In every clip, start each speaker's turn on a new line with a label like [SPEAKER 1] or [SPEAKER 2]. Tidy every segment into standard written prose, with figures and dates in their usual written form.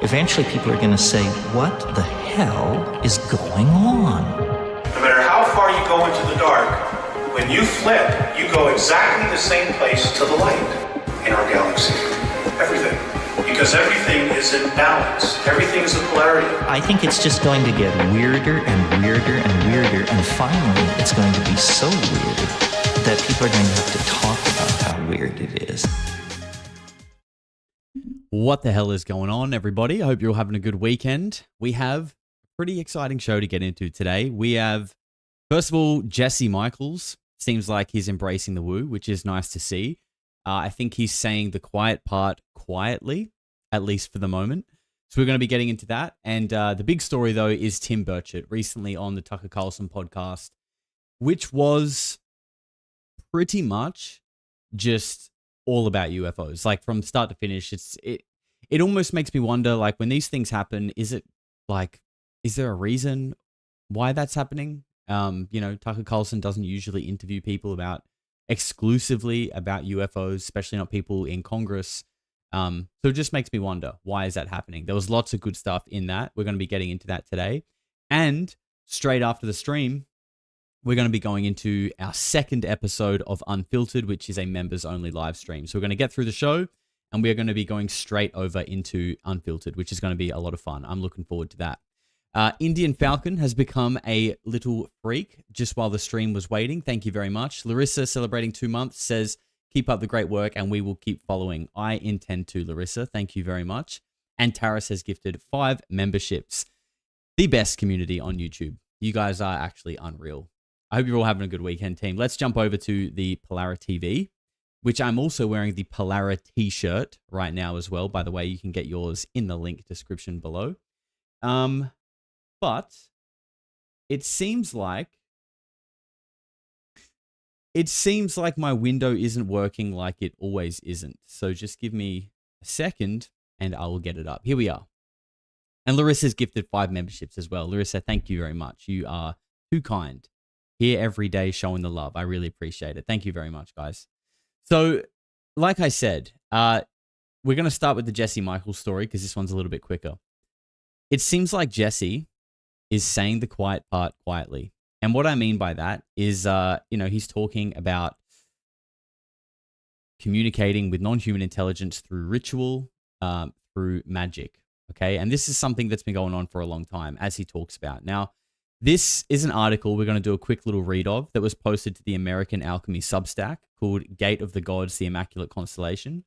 [SPEAKER 1] eventually people are going to say, what the hell is going on?
[SPEAKER 2] No matter how far you go into the dark, when you flip, you go exactly the same place to the light in our galaxy. Everything. Because everything is in balance. Everything is a polarity.
[SPEAKER 1] I think it's just going to get weirder and weirder and weirder, and finally it's going to be so weird that people are going to have to talk about how weird it is.
[SPEAKER 3] What the hell is going on, everybody? I hope you're all having a good weekend. We have a pretty exciting show to get into today. We have, first of all, Jesse Michels. Seems like he's embracing the woo, which is nice to see. I think he's saying the quiet part quietly, at least for the moment. So we're going to be getting into that. And the big story, though, is Tim Burchett recently on the Tucker Carlson podcast, which was pretty much just all about UFOs. Like from start to finish, it almost makes me wonder, like when these things happen, is there a reason why that's happening? Tucker Carlson doesn't usually interview people exclusively about UFOs, especially not people in Congress. So it just makes me wonder, why is that happening? There was lots of good stuff in that. We're going to be getting into that today. And straight after the stream, we're going to be going into our second episode of Unfiltered, which is a members-only live stream. So we're going to get through the show, and we're going to be going straight over into Unfiltered, which is going to be a lot of fun. I'm looking forward to that. Indian Falcon has become a little freak just while the stream was waiting. Thank you very much. Larissa, celebrating 2 months, says, keep up the great work, and we will keep following. I intend to, Larissa. Thank you very much. And Taris has gifted 5 memberships. The best community on YouTube. You guys are actually unreal. I hope you're all having a good weekend, team. Let's jump over to the Polarity TV, which I'm also wearing the Polarity shirt right now as well. By the way, you can get yours in the link description below. But it seems like my window isn't working like it always isn't. So just give me a second and I will get it up. Here we are. And Larissa's gifted 5 memberships as well. Larissa, thank you very much. You are too kind. Here every day showing the love. I really appreciate it. Thank you very much, guys. So, like I said, we're going to start with the Jesse Michels story because this one's a little bit quicker. It seems like Jesse is saying the quiet part quietly. And what I mean by that is, he's talking about communicating with non-human intelligence through ritual, through magic. Okay. And this is something that's been going on for a long time, as he talks about. Now, this is an article we're going to do a quick little read of that was posted to the American Alchemy Substack called Gate of the Gods, the Immaculate Constellation.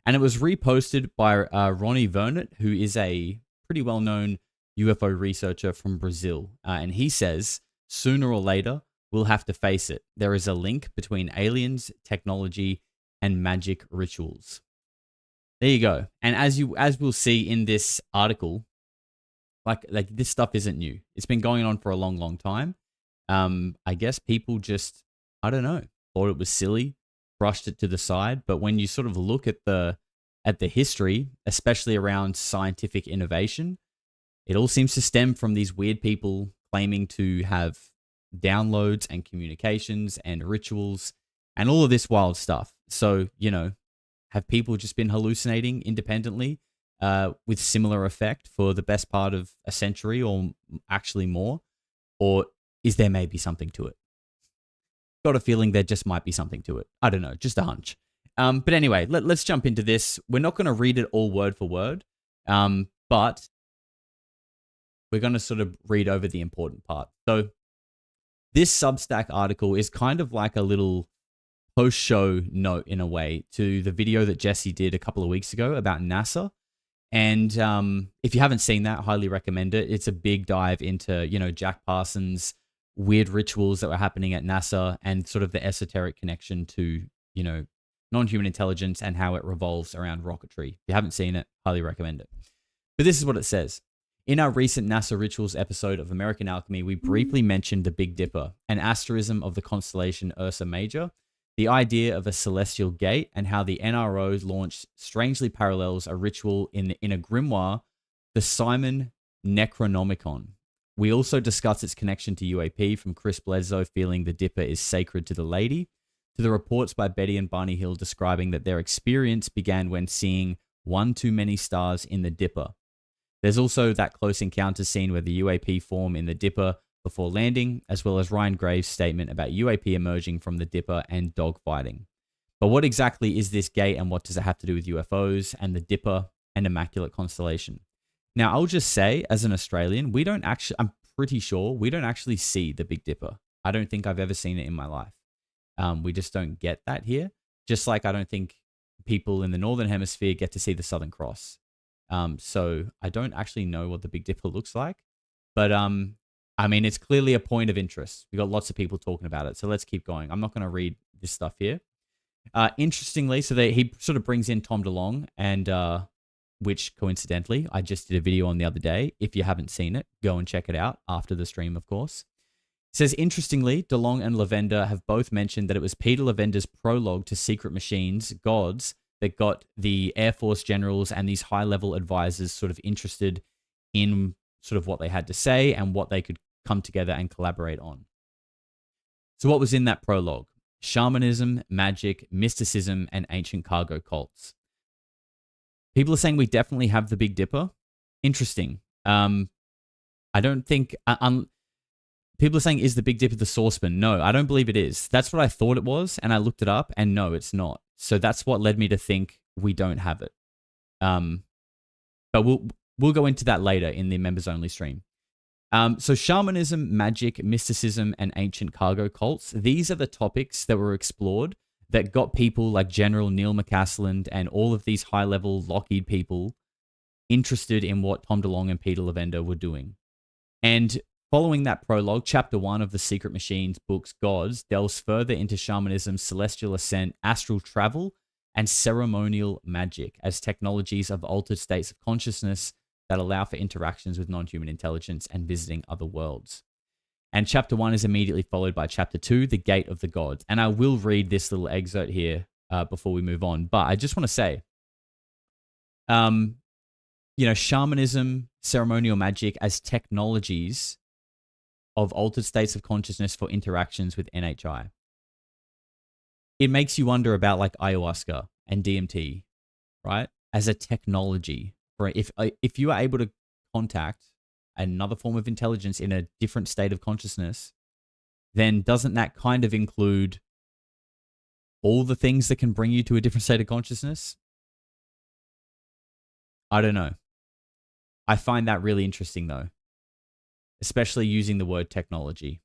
[SPEAKER 3] And it was reposted by Ronnie Vernet, who is a pretty well-known UFO researcher from Brazil. And he says, sooner or later, we'll have to face it. There is a link between aliens, technology, and magic rituals. There you go. And as we'll see in this article, like this stuff isn't new. It's been going on for a long, long time. I guess people just, I don't know, thought it was silly, brushed it to the side. But when you sort of look at the history, especially around scientific innovation, it all seems to stem from these weird people claiming to have downloads and communications and rituals and all of this wild stuff. So, have people just been hallucinating independently with similar effect for the best part of a century or actually more? Or is there maybe something to it? Got a feeling there just might be something to it. I don't know, just a hunch. But anyway, let's jump into this. We're not going to read it all word for word, but we're going to sort of read over the important part. So this Substack article is kind of like a little post-show note in a way to the video that Jesse did a couple of weeks ago about NASA. And if you haven't seen that, I highly recommend it. It's a big dive into, Jack Parsons' weird rituals that were happening at NASA and sort of the esoteric connection to, non-human intelligence and how it revolves around rocketry. If you haven't seen it, highly recommend it. But this is what it says. In our recent NASA Rituals episode of American Alchemy, we briefly mentioned the Big Dipper, an asterism of the constellation Ursa Major, the idea of a celestial gate, and how the NRO launched strangely parallels a ritual in a grimoire, the Simon Necronomicon. We also discussed its connection to UAP, from Chris Bledsoe feeling the Dipper is sacred to the lady, to the reports by Betty and Barney Hill describing that their experience began when seeing one too many stars in the Dipper. There's also that close encounter scene where the UAP form in the Dipper before landing, as well as Ryan Graves' statement about UAP emerging from the Dipper and dogfighting. But what exactly is this gate, and what does it have to do with UFOs and the Dipper and Immaculate Constellation? Now, I'll just say, as an Australian, I'm pretty sure we don't actually see the Big Dipper. I don't think I've ever seen it in my life. We just don't get that here. Just like I don't think people in the Northern Hemisphere get to see the Southern Cross. So I don't actually know what the Big Dipper looks like. But I mean, it's clearly a point of interest. We've got lots of people talking about it. So let's keep going. I'm not going to read this stuff here. Interestingly, he sort of brings in Tom DeLonge, and which coincidentally, I just did a video on the other day. If you haven't seen it, go and check it out after the stream, of course. It says, interestingly, DeLonge and Lavender have both mentioned that it was Peter Lavender's prologue to Secret Machines, Gods, that got the Air Force generals and these high-level advisors sort of interested in sort of what they had to say and what they could come together and collaborate on. So what was in that prologue? Shamanism, magic, mysticism, and ancient cargo cults. People are saying we definitely have the Big Dipper. Interesting. I don't think... people are saying, is the Big Dipper the saucepan? No, I don't believe it is. That's what I thought it was, and I looked it up, and no, it's not. So that's what led me to think we don't have it. But we'll go into that later in the members-only stream. So shamanism, magic, mysticism, and ancient cargo cults, these are the topics that were explored that got people like General Neil McCasland and all of these high-level Lockheed people interested in what Tom DeLonge and Peter Lavender were doing. And following that prologue, Chapter 1 of the Secret Machines books Gods delves further into shamanism, celestial ascent, astral travel, and ceremonial magic as technologies of altered states of consciousness that allow for interactions with non-human intelligence and visiting other worlds. And Chapter 1 is immediately followed by Chapter 2, The Gate of the Gods. And I will read this little excerpt here before we move on. But I just want to say, shamanism, ceremonial magic as technologies of altered states of consciousness for interactions with NHI. It makes you wonder about like ayahuasca and DMT, right? As a technology. For if you are able to contact another form of intelligence in a different state of consciousness, then doesn't that kind of include all the things that can bring you to a different state of consciousness? I don't know. I find that really interesting though, especially using the word technology.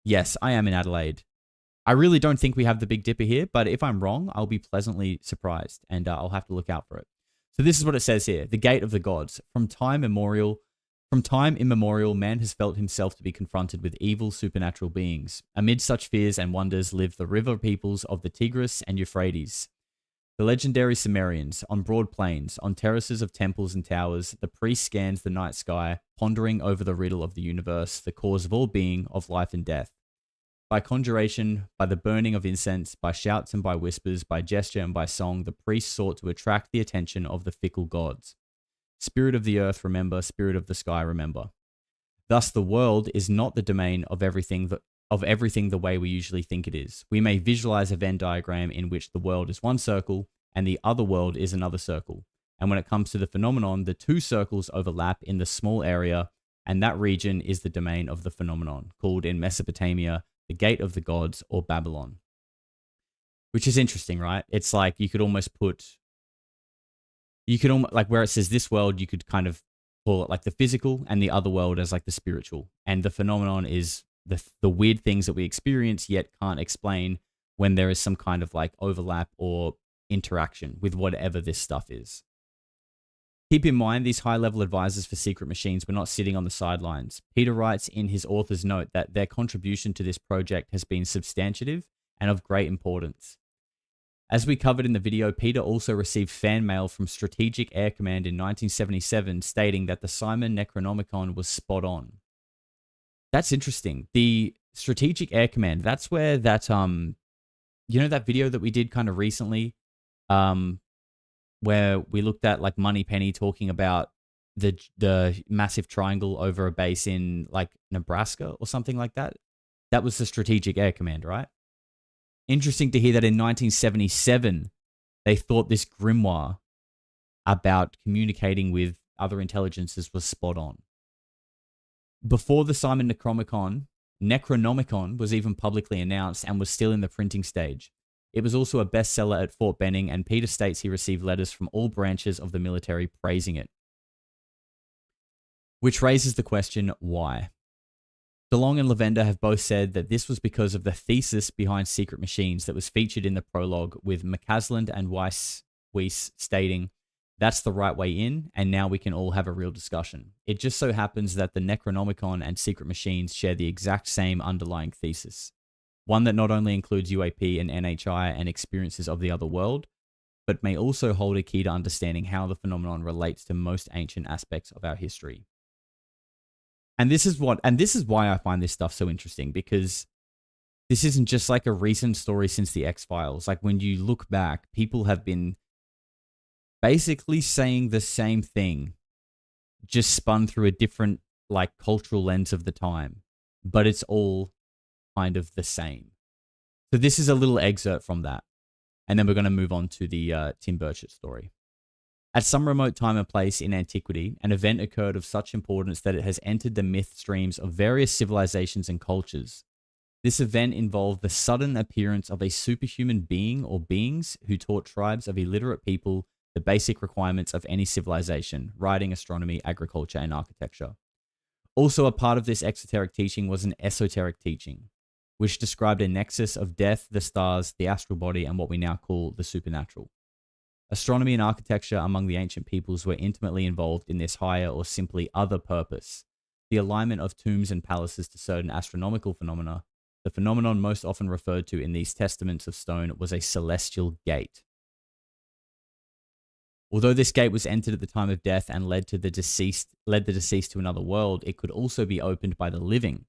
[SPEAKER 3] Yes, I am in Adelaide. I really don't think we have the Big Dipper here, but if I'm wrong, I'll be pleasantly surprised, and I'll have to look out for it. So this is what it says here. The Gate of the Gods. From time immemorial, man has felt himself to be confronted with evil supernatural beings. Amid such fears and wonders live the river peoples of the Tigris and Euphrates. The legendary Sumerians, on broad plains, on terraces of temples and towers, the priest scans the night sky, pondering over the riddle of the universe, the cause of all being, of life and death. By conjuration, by the burning of incense, by shouts and by whispers, by gesture and by song, the priests sought to attract the attention of the fickle gods. Spirit of the earth, remember. Spirit of the sky, remember. Thus, the world is not the domain of everything the way we usually think it is. We may visualize a Venn diagram in which the world is one circle and the other world is another circle. And when it comes to the phenomenon, the two circles overlap in the small area, and that region is the domain of the phenomenon, called in Mesopotamia the Gate of the Gods, or Babylon. Which is interesting, right? It's like you could almost like where it says this world, you could kind of call it like the physical and the other world as like the spiritual. And the phenomenon is the weird things that we experience yet can't explain when there is some kind of like overlap or interaction with whatever this stuff is. Keep in mind, these high-level advisors for Secret Machines were not sitting on the sidelines. Peter writes in his author's note that their contribution to this project has been substantive and of great importance. As we covered in the video, Peter also received fan mail from Strategic Air Command in 1977 stating that the Simon Necronomicon was spot on. That's interesting. The Strategic Air Command, that's where that, that video that we did kind of recently, where we looked at like Moneypenny talking about the massive triangle over a base in like Nebraska or something like that. That was the Strategic Air Command, right? Interesting to hear that in 1977, they thought this grimoire about communicating with other intelligences was spot on. Before the Simon Necronomicon was even publicly announced and was still in the printing stage. It was also a bestseller at Fort Benning, and Peter states he received letters from all branches of the military praising it. Which raises the question, why? DeLong and Lavender have both said that this was because of the thesis behind Secret Machines that was featured in the prologue, with McCasland and Weiss stating, "That's the right way in, and now we can all have a real discussion." It just so happens that the Necronomicon and Secret Machines share the exact same underlying thesis. One that not only includes UAP and NHI and experiences of the other world, but may also hold a key to understanding how the phenomenon relates to most ancient aspects of our history. And this is why I find this stuff so interesting, because this isn't just like a recent story since the X-Files. Like, when you look back, people have been basically saying the same thing, just spun through a different, like, cultural lens of the time, but it's all kind of the same. So this is a little excerpt from that, and then we're going to move on to the Tim Burchett story. At some remote time and place in antiquity, an event occurred of such importance that it has entered the myth streams of various civilizations and cultures. This event involved the sudden appearance of a superhuman being or beings who taught tribes of illiterate people the basic requirements of any civilization: writing, astronomy, agriculture, and architecture. Also, a part of this exoteric teaching was an esoteric teaching, which described a nexus of death, the stars, the astral body, and what we now call the supernatural. Astronomy and architecture among the ancient peoples were intimately involved in this higher or simply other purpose: the alignment of tombs and palaces to certain astronomical phenomena. The phenomenon most often referred to in these testaments of stone was a celestial gate. Although this gate was entered at the time of death and led the deceased to another world, it could also be opened by the living.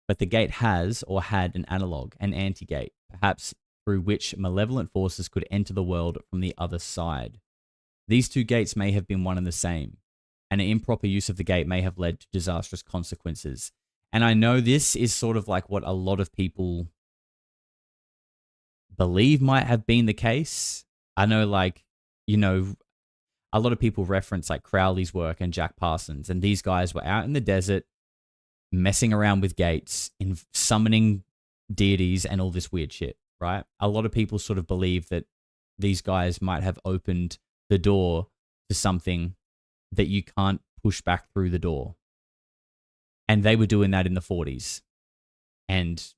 [SPEAKER 3] But the gate has or had an analog, an anti-gate, perhaps through which malevolent forces could enter the world from the other side. These two gates may have been one and the same, and an improper use of the gate may have led to disastrous consequences. And I know this is sort of like what a lot of people believe might have been the case. I know, like, you know, a lot of people reference like Crowley's work and Jack Parsons, and these guys were out in the desert messing around with gates, in summoning deities and all this weird shit, right? A lot of people sort of believe that these guys might have opened the door to something that you can't push back through the door. And they were doing that in the 40s. And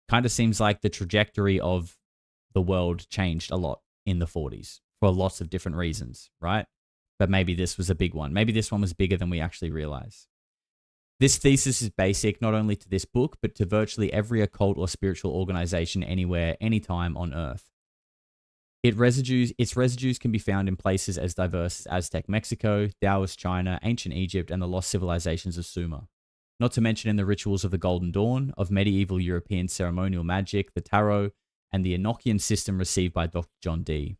[SPEAKER 3] kind of seems like the trajectory of the world changed a lot in the 40s for lots of different reasons, right? But maybe this was a big one. Maybe this one was bigger than we actually realize. This thesis is basic not only to this book, but to virtually every occult or spiritual organization anywhere, anytime on Earth. Its residues can be found in places as diverse as Aztec Mexico, Taoist China, ancient Egypt, and the lost civilizations of Sumer. Not to mention in the rituals of the Golden Dawn, of medieval European ceremonial magic, the tarot, and the Enochian system received by Dr. John Dee.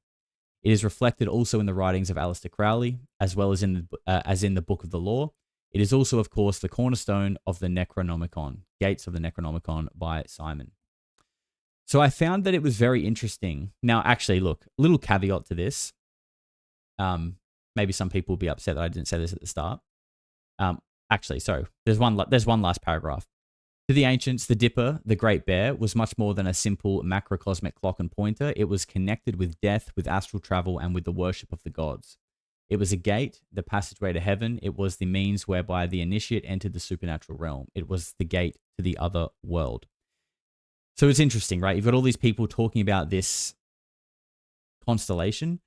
[SPEAKER 3] It is reflected also in the writings of Aleister Crowley, as well as in the Book of the Law. It is also, of course, the cornerstone of the Necronomicon, Gates of the Necronomicon by Simon. So I found that it was very interesting. Now, actually, look, a little caveat to this. Maybe some people will be upset that I didn't say this at the start. Actually, sorry. There's one last paragraph. To the ancients, the Dipper, the Great Bear, was much more than a simple macrocosmic clock and pointer. It was connected with death, with astral travel, and with the worship of the gods. It was a gate, the passageway to heaven. It was the means whereby the initiate entered the supernatural realm. It was the gate to the other world. So it's interesting, right? You've got all these people talking about this constellation,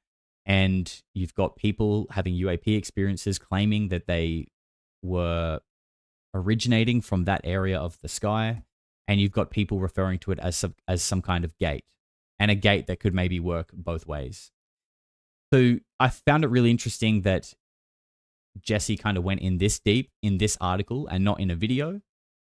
[SPEAKER 3] and you've got people having UAP experiences claiming that they were originating from that area of the sky, and you've got people referring to it as some kind of gate, and a gate that could maybe work both ways. So I found it really interesting that Jesse kind of went in this deep in this article and not in a video.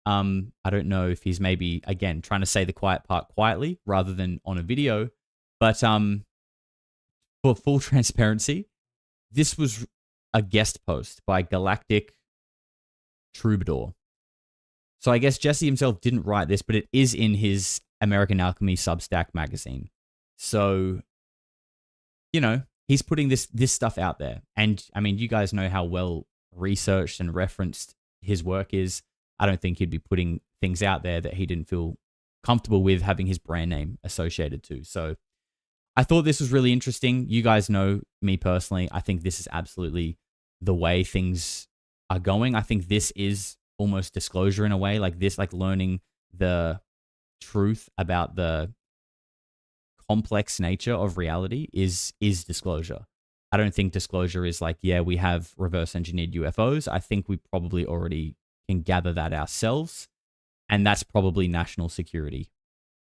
[SPEAKER 3] I don't know if he's maybe, again, trying to say the quiet part quietly rather than on a video, but for full transparency, this was a guest post by Galactic Troubadour. So I guess Jesse himself didn't write this, but it is in his American Alchemy Substack magazine. So, you know, he's putting this stuff out there. And I mean, you guys know how well researched and referenced his work is. I don't think he'd be putting things out there that he didn't feel comfortable with having his brand name associated to. So I thought this was really interesting. You guys know me personally. I think this is absolutely the way things are going. I think this is almost disclosure in a way, like this, like learning the truth about the complex nature of reality is disclosure. I don't think disclosure is like, yeah, we have reverse engineered UFOs. I think we probably already can gather that ourselves. And that's probably national security,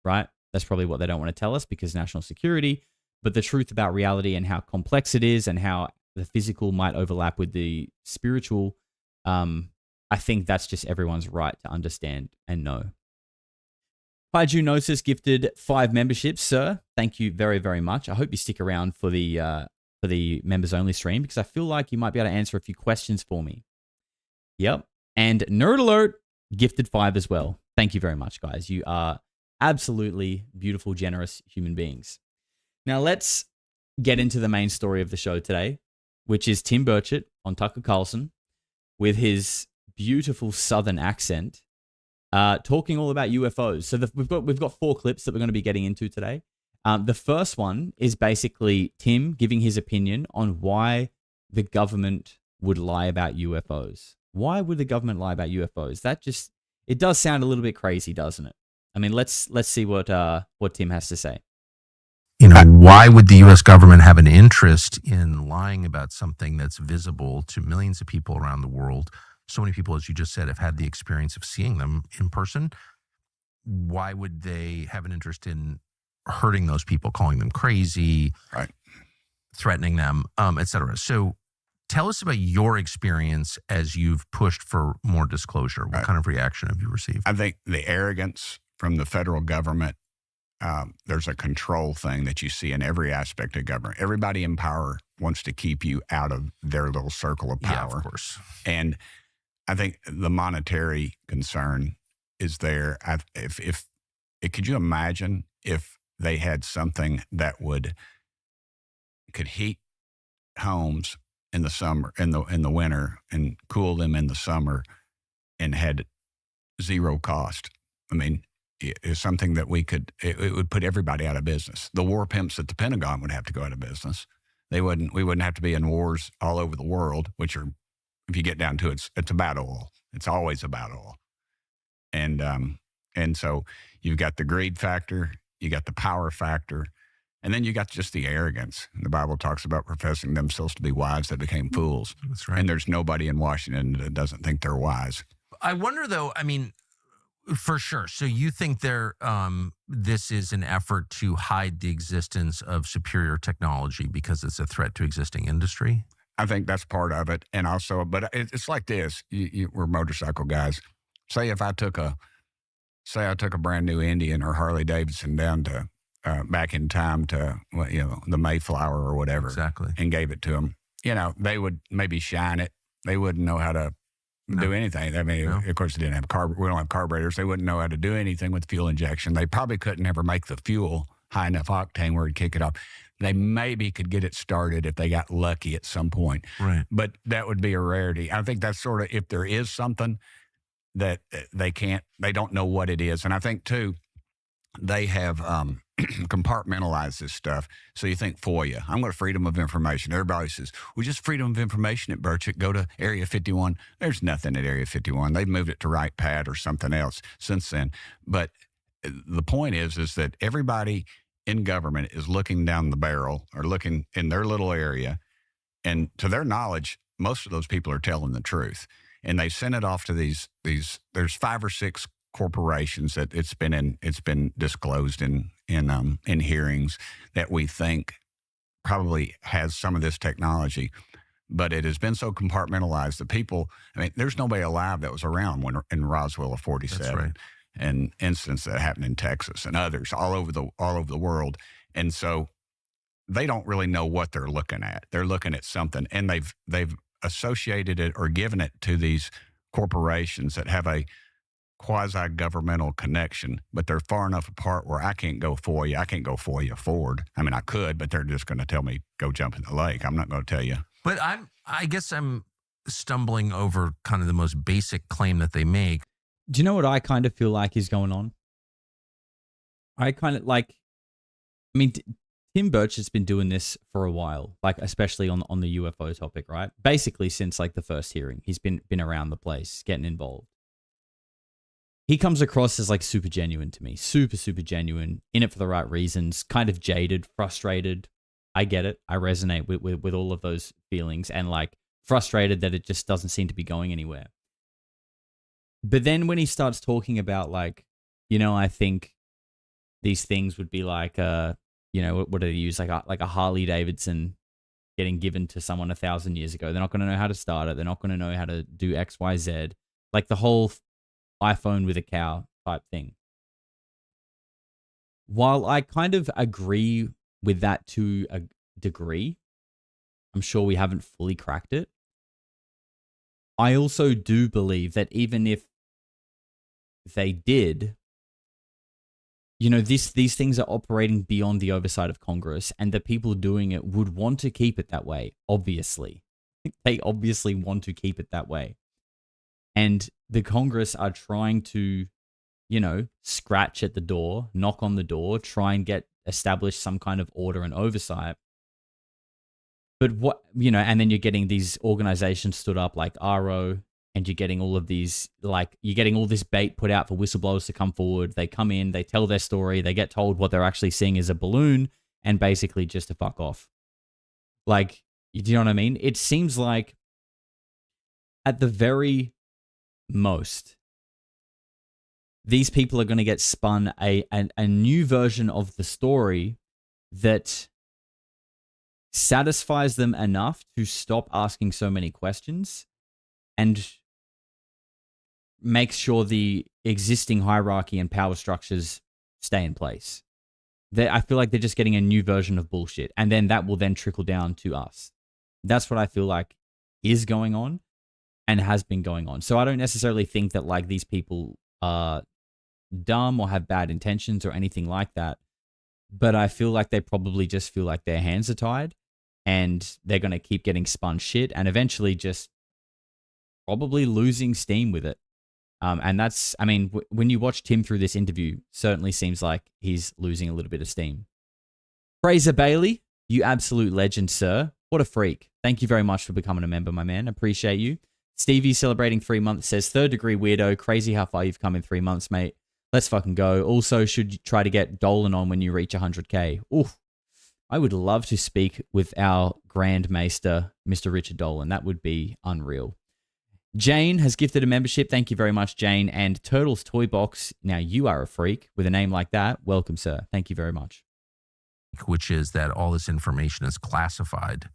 [SPEAKER 3] right? That's probably what they don't want to tell us because national security. But the truth about reality and how complex it is and how the physical might overlap with the spiritual, I think that's just everyone's right to understand and know. Kaiju Gnosis gifted 5 memberships, sir. Thank you very, very much. I hope you stick around for the members only stream because I feel like you might be able to answer a few questions for me. Yep. And Nerd Alert gifted 5 as well. Thank you very much, guys. You are absolutely beautiful, generous human beings. Now let's get into the main story of the show today, which is Tim Burchett on Tucker Carlson with his beautiful Southern accent, talking all about UFOs. So we've got 4 clips that we're going to be getting into today. The first one is basically Tim giving his opinion on why the government would lie about UFOs. Why would the government lie about UFOs? It does sound a little bit crazy, doesn't it? I mean, let's see what Tim has to say.
[SPEAKER 4] Why would the U.S. government have an interest in lying about something that's visible to millions of people around the world? So many people, as you just said, have had the experience of seeing them in person. Why would they have an interest in hurting those people, calling them crazy,
[SPEAKER 5] right,
[SPEAKER 4] threatening them, et cetera? So tell us about your experience as you've pushed for more disclosure. What kind of reaction have you received?
[SPEAKER 5] I think the arrogance from the federal government, there's a control thing that you see in every aspect of government. Everybody in power wants to keep you out of their little circle of power.
[SPEAKER 4] Yeah, of course.
[SPEAKER 5] And I think the monetary concern is there. Could you imagine if they had something that could heat homes in the summer, in the winter, and cool them in the summer, and had zero cost? I mean, it's something that it would put everybody out of business. The war pimps at the Pentagon would have to go out of business. We wouldn't have to be in wars all over the world, which are, if you get down to it, it's about oil. It's always about oil. And so you've got the greed factor, you got the power factor, and then you got just the arrogance. The Bible talks about professing themselves to be wise that became fools.
[SPEAKER 4] That's right.
[SPEAKER 5] And there's nobody in Washington that doesn't think they're wise.
[SPEAKER 4] I wonder, though, I mean, for sure. So you think this is an effort to hide the existence of superior technology because it's a threat to existing industry?
[SPEAKER 5] I think that's part of it. And also, but it's like this. We're motorcycle guys. Say I took a brand new Indian or Harley Davidson down to back in time to the Mayflower or whatever,
[SPEAKER 4] exactly,
[SPEAKER 5] and gave it to them. They would maybe shine it. They wouldn't know how to do anything. I mean, of course, they didn't have we don't have carburetors. They wouldn't know how to do anything with fuel injection. They probably couldn't ever make the fuel high enough octane where it'd kick it off. They maybe could get it started if they got lucky at some point.
[SPEAKER 4] Right.
[SPEAKER 5] But that would be a rarity. I think that's sort of, if there is something that they don't know what it is. And I think, too, they have compartmentalized this stuff. So you think FOIA, I'm going to freedom of information. Everybody says, well, just freedom of information at Burchett, go to Area 51. There's nothing at Area 51. They've moved it to Wright Pad or something else since then. But the point is that everybody in government is looking down the barrel or looking in their little area. And to their knowledge, most of those people are telling the truth. And they send it off to these, there's 5 or 6 corporations that it's been disclosed in hearings that we think probably has some of this technology, but it has been so compartmentalized that people, I mean, there's nobody alive that was around when in Roswell of 47.
[SPEAKER 4] That's right.
[SPEAKER 5] And incidents that happened in Texas and others all over the world. And so they don't really know what they're looking at. They're looking at something, and they've associated it or given it to these corporations that have a quasi-governmental connection, but they're far enough apart where I can't go for you. I can't go for you forward. I mean, I could, but they're just going to tell me, go jump in the lake. I'm not going to tell you.
[SPEAKER 4] But I guess I'm stumbling over kind of the most basic claim that they make.
[SPEAKER 3] Do you know what I kind of feel like is going on? I kind of like, I mean, Tim Burchett's been doing this for a while, like especially on the UFO topic, right? Basically since like the first hearing, he's been around the place, getting involved. He comes across as like super genuine to me, super genuine, in it for the right reasons, kind of jaded, frustrated. I get it. I resonate with all of those feelings, and like frustrated that it just doesn't seem to be going anywhere. But then when he starts talking about like, you know, I think these things would be like, you know, what do they use? Like a Harley Davidson getting given to someone 1,000 years ago. They're not going to know how to start it. They're not going to know how to do X, Y, Z. Like the whole iPhone with a cow type thing. While I kind of agree with that to a degree, I'm sure we haven't fully cracked it. I also do believe that even if they did, you know, these things are operating beyond the oversight of Congress, and the people doing it would want to keep it that way, obviously. They obviously want to keep it that way. And the Congress are trying to, you know, scratch at the door, knock on the door, try and establish some kind of order and oversight. But what, you know, and then you're getting these organizations stood up like RO, and you're getting all of these, like, you're getting all this bait put out for whistleblowers to come forward. They come in, they tell their story, they get told what they're actually seeing is a balloon, and basically just to fuck off. Like, do you know what I mean? It seems like at the very most, these people are going to get spun a new version of the story that satisfies them enough to stop asking so many questions and makes sure the existing hierarchy and power structures stay in place. I feel like they're just getting a new version of bullshit, and then that will then trickle down to us. That's what I feel like is going on and has been going on. So I don't necessarily think that like these people are dumb or have bad intentions or anything like that, but I feel like they probably just feel like their hands are tied, and they're going to keep getting spun shit and eventually just probably losing steam with it. And that's, I mean, when you watch Tim through this interview, certainly seems like he's losing a little bit of steam. Fraser Bailey, you absolute legend, sir. What a freak. Thank you very much for becoming a member, my man. Appreciate you. Stevie celebrating 3 months says, 3rd degree weirdo. Crazy how far you've come in 3 months, mate. Let's fucking go. Also, should you try to get Dolan on when you reach 100K? Oof. I would love to speak with our Grand Maester, Mr. Richard Dolan. That would be unreal. Jane has gifted a membership. Thank you very much, Jane. And Turtles Toy Box. Now, you are a freak with a name like that. Welcome, sir. Thank you very much.
[SPEAKER 4] Which is that all this information is classified.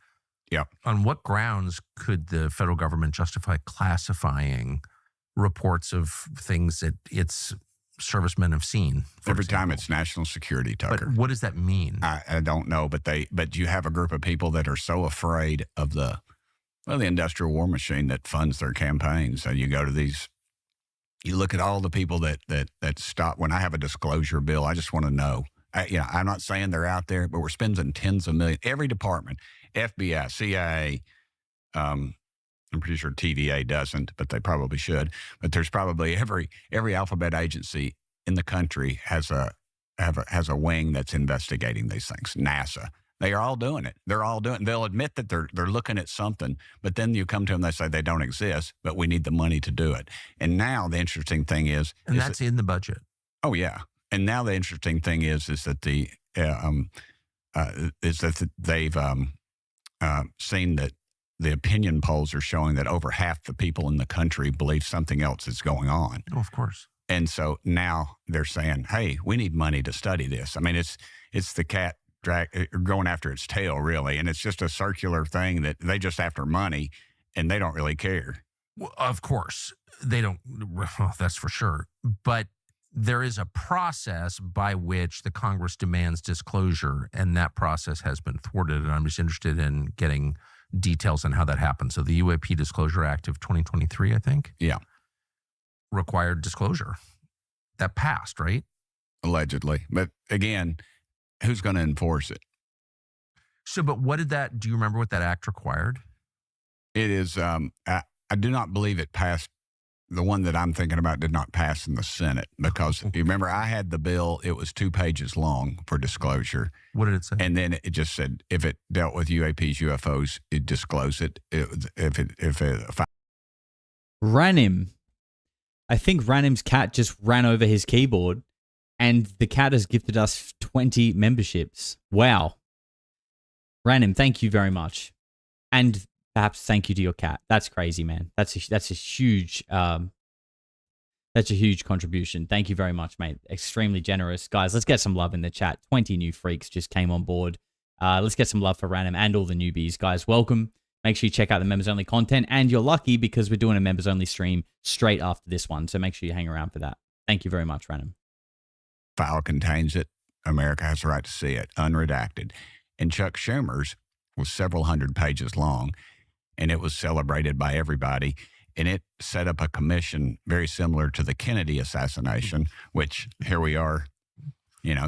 [SPEAKER 5] Yeah.
[SPEAKER 4] On what grounds could the federal government justify classifying reports of things that its servicemen have seen?
[SPEAKER 5] Every time it's national security, Tucker.
[SPEAKER 4] But what does that mean?
[SPEAKER 5] I don't know, but you have a group of people that are so afraid of the industrial war machine that funds their campaigns. So you go to these, you look at all the people that stop. When I have a disclosure bill, I just want to know. I'm not saying they're out there, but we're spending tens of millions. Every department, FBI, CIA, I'm pretty sure TVA doesn't, but they probably should. But there's probably every alphabet agency in the country has a wing that's investigating these things. NASA, they are all doing it. They're all doing it. They'll admit that they're looking at something, but then you come to them, they say they don't exist, but we need the money to do it. And now the interesting thing is
[SPEAKER 4] that's in the budget.
[SPEAKER 5] Oh yeah. And now the interesting thing is that they've seen that the opinion polls are showing that over half the people in the country believe something else is going on.
[SPEAKER 4] Oh, of course.
[SPEAKER 5] And so now they're saying, hey, we need money to study this. I mean, it's the cat going after its tail, really. And it's just a circular thing that they just after money and they don't really care.
[SPEAKER 4] Well, of course, they don't. Well, that's for sure. But there is a process by which the Congress demands disclosure, and that process has been thwarted. And I'm just interested in getting details on how that happens. So the UAP Disclosure Act of 2023, I think.
[SPEAKER 5] Yeah.
[SPEAKER 4] required disclosure that passed, right?
[SPEAKER 5] Allegedly. But again, who's going to enforce it?
[SPEAKER 4] So, but what did that, do you remember what that act required?
[SPEAKER 5] It is, I do not believe it passed. The one that I'm thinking about did not pass in the Senate because you remember I had the bill. It was 2 pages long for disclosure.
[SPEAKER 4] What did it say?
[SPEAKER 5] And then it just said if it dealt with UAPs, UFOs, it disclosed it.
[SPEAKER 3] Ranim. I think Ranim's cat just ran over his keyboard and the cat has gifted us 20 memberships. Wow. Ranim, thank you very much. And perhaps thank you to your cat. That's crazy, man. That's a huge contribution. Thank you very much, mate. Extremely generous. Guys, let's get some love in the chat. 20 new freaks just came on board. Let's get some love for Ranim and all the newbies. Guys, welcome. Make sure you check out the members only content, and you're lucky because we're doing a members only stream straight after this one. So make sure you hang around for that. Thank you very much, Ranim.
[SPEAKER 5] File contains it. America has the right to see it, unredacted. And Chuck Schumer's was several hundred pages long, and it was celebrated by everybody. And it set up a commission very similar to the Kennedy assassination, which here we are,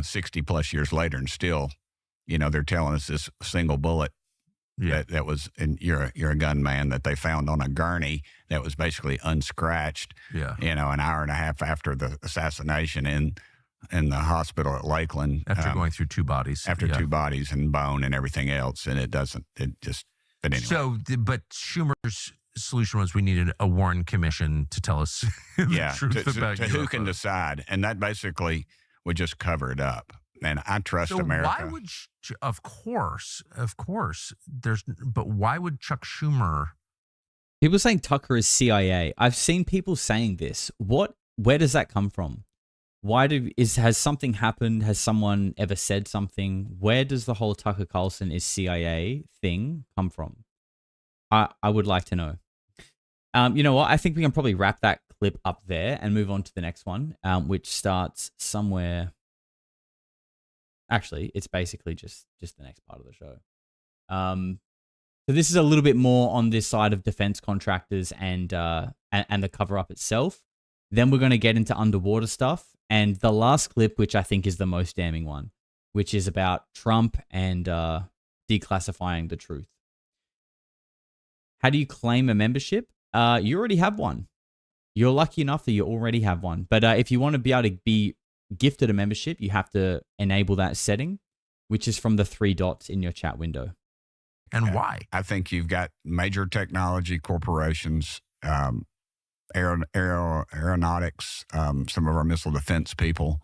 [SPEAKER 5] 60 plus years later, and still, they're telling us this single bullet that was, and you're a gunman, that they found on a gurney that was basically unscratched, an hour and a half after the assassination in the hospital at Lakeland.
[SPEAKER 4] After going through 2 bodies.
[SPEAKER 5] After 2 bodies and bone and everything else. And but anyway.
[SPEAKER 4] So, but Schumer's solution was we needed a Warren Commission to tell us the truth about UFOs.
[SPEAKER 5] Who can decide. And that basically would just cover it up. And I trust America.
[SPEAKER 4] Why would, of course, but why would Chuck Schumer?
[SPEAKER 3] People saying Tucker is CIA. I've seen people saying this. Where does that come from? Has something happened? Has someone ever said something? Where does the whole Tucker Carlson is CIA thing come from? I would like to know. You know what? I think we can probably wrap that clip up there and move on to the next one, which starts somewhere. Actually, it's basically just the next part of the show. So this is a little bit more on this side of defense contractors and the cover up itself. Then we're going to get into underwater stuff. And the last clip, which I think is the most damning one, which is about Trump and declassifying the truth. How do you claim a membership? You already have one. You're lucky enough that you already have one. But if you want to be able to be gifted a membership, you have to enable that setting, which is from the 3 dots in your chat window.
[SPEAKER 4] And why?
[SPEAKER 5] I think you've got major technology corporations, aeronautics, some of our missile defense people.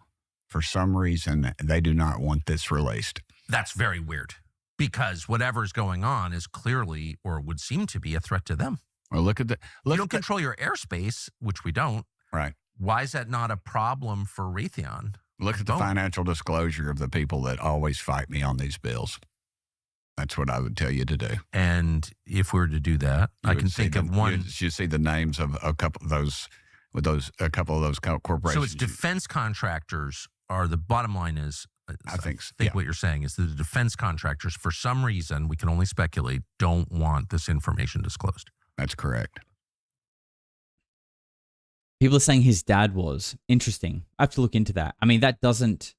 [SPEAKER 5] For some reason, they do not want this released.
[SPEAKER 4] That's very weird because whatever's going on is clearly, or would seem to be, a threat to them.
[SPEAKER 5] Well, you
[SPEAKER 4] don't control your airspace, which we don't.
[SPEAKER 5] Right.
[SPEAKER 4] Why is that not a problem for Raytheon?
[SPEAKER 5] Look at the financial disclosure of the people that always fight me on these bills. That's what I would tell you to do.
[SPEAKER 4] And if we were to do that, I can think of one.
[SPEAKER 5] You see the names of a couple of those corporations.
[SPEAKER 4] So it's defense contractors are the bottom line is. I think what you're saying is that the defense contractors, for some reason, we can only speculate, don't want this information disclosed.
[SPEAKER 5] That's correct.
[SPEAKER 3] People are saying his dad was. Interesting. I have to look into that. I mean, that doesn't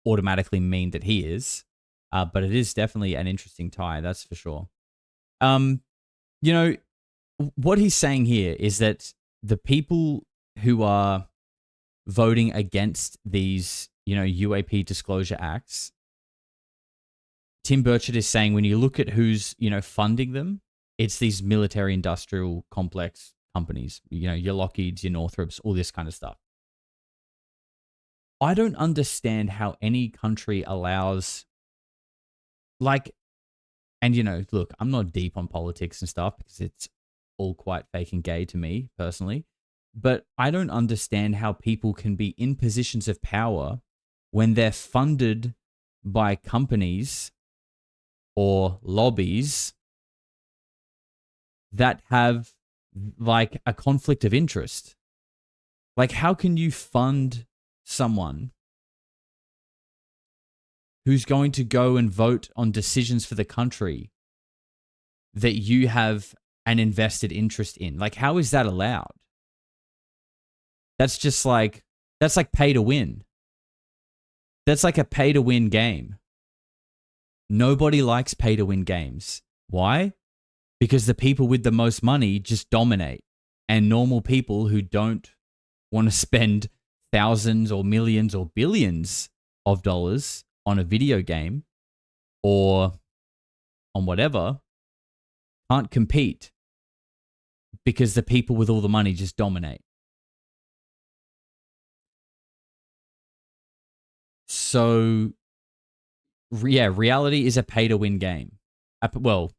[SPEAKER 3] automatically mean that he is, but it is definitely an interesting tie, that's for sure. What he's saying here is that the people who are voting against these, UAP disclosure acts, Tim Burchett is saying when you look at who's, funding them, it's these military industrial complex companies, your Lockheeds, your Northrops, all this kind of stuff. I don't understand how any country allows, look, I'm not deep on politics and stuff because it's all quite fake and gay to me personally, but I don't understand how people can be in positions of power when they're funded by companies or lobbies that have like a conflict of interest. Like, how can you fund someone who's going to go and vote on decisions for the country that you have an invested interest in? Like, how is that allowed? That's like pay to win. That's like a pay to win game. Nobody likes pay to win games. Why? Because the people with the most money just dominate. And normal people who don't want to spend thousands or millions or billions of dollars on a video game or on whatever can't compete because the people with all the money just dominate. So, yeah, reality is a pay-to-win game. Well,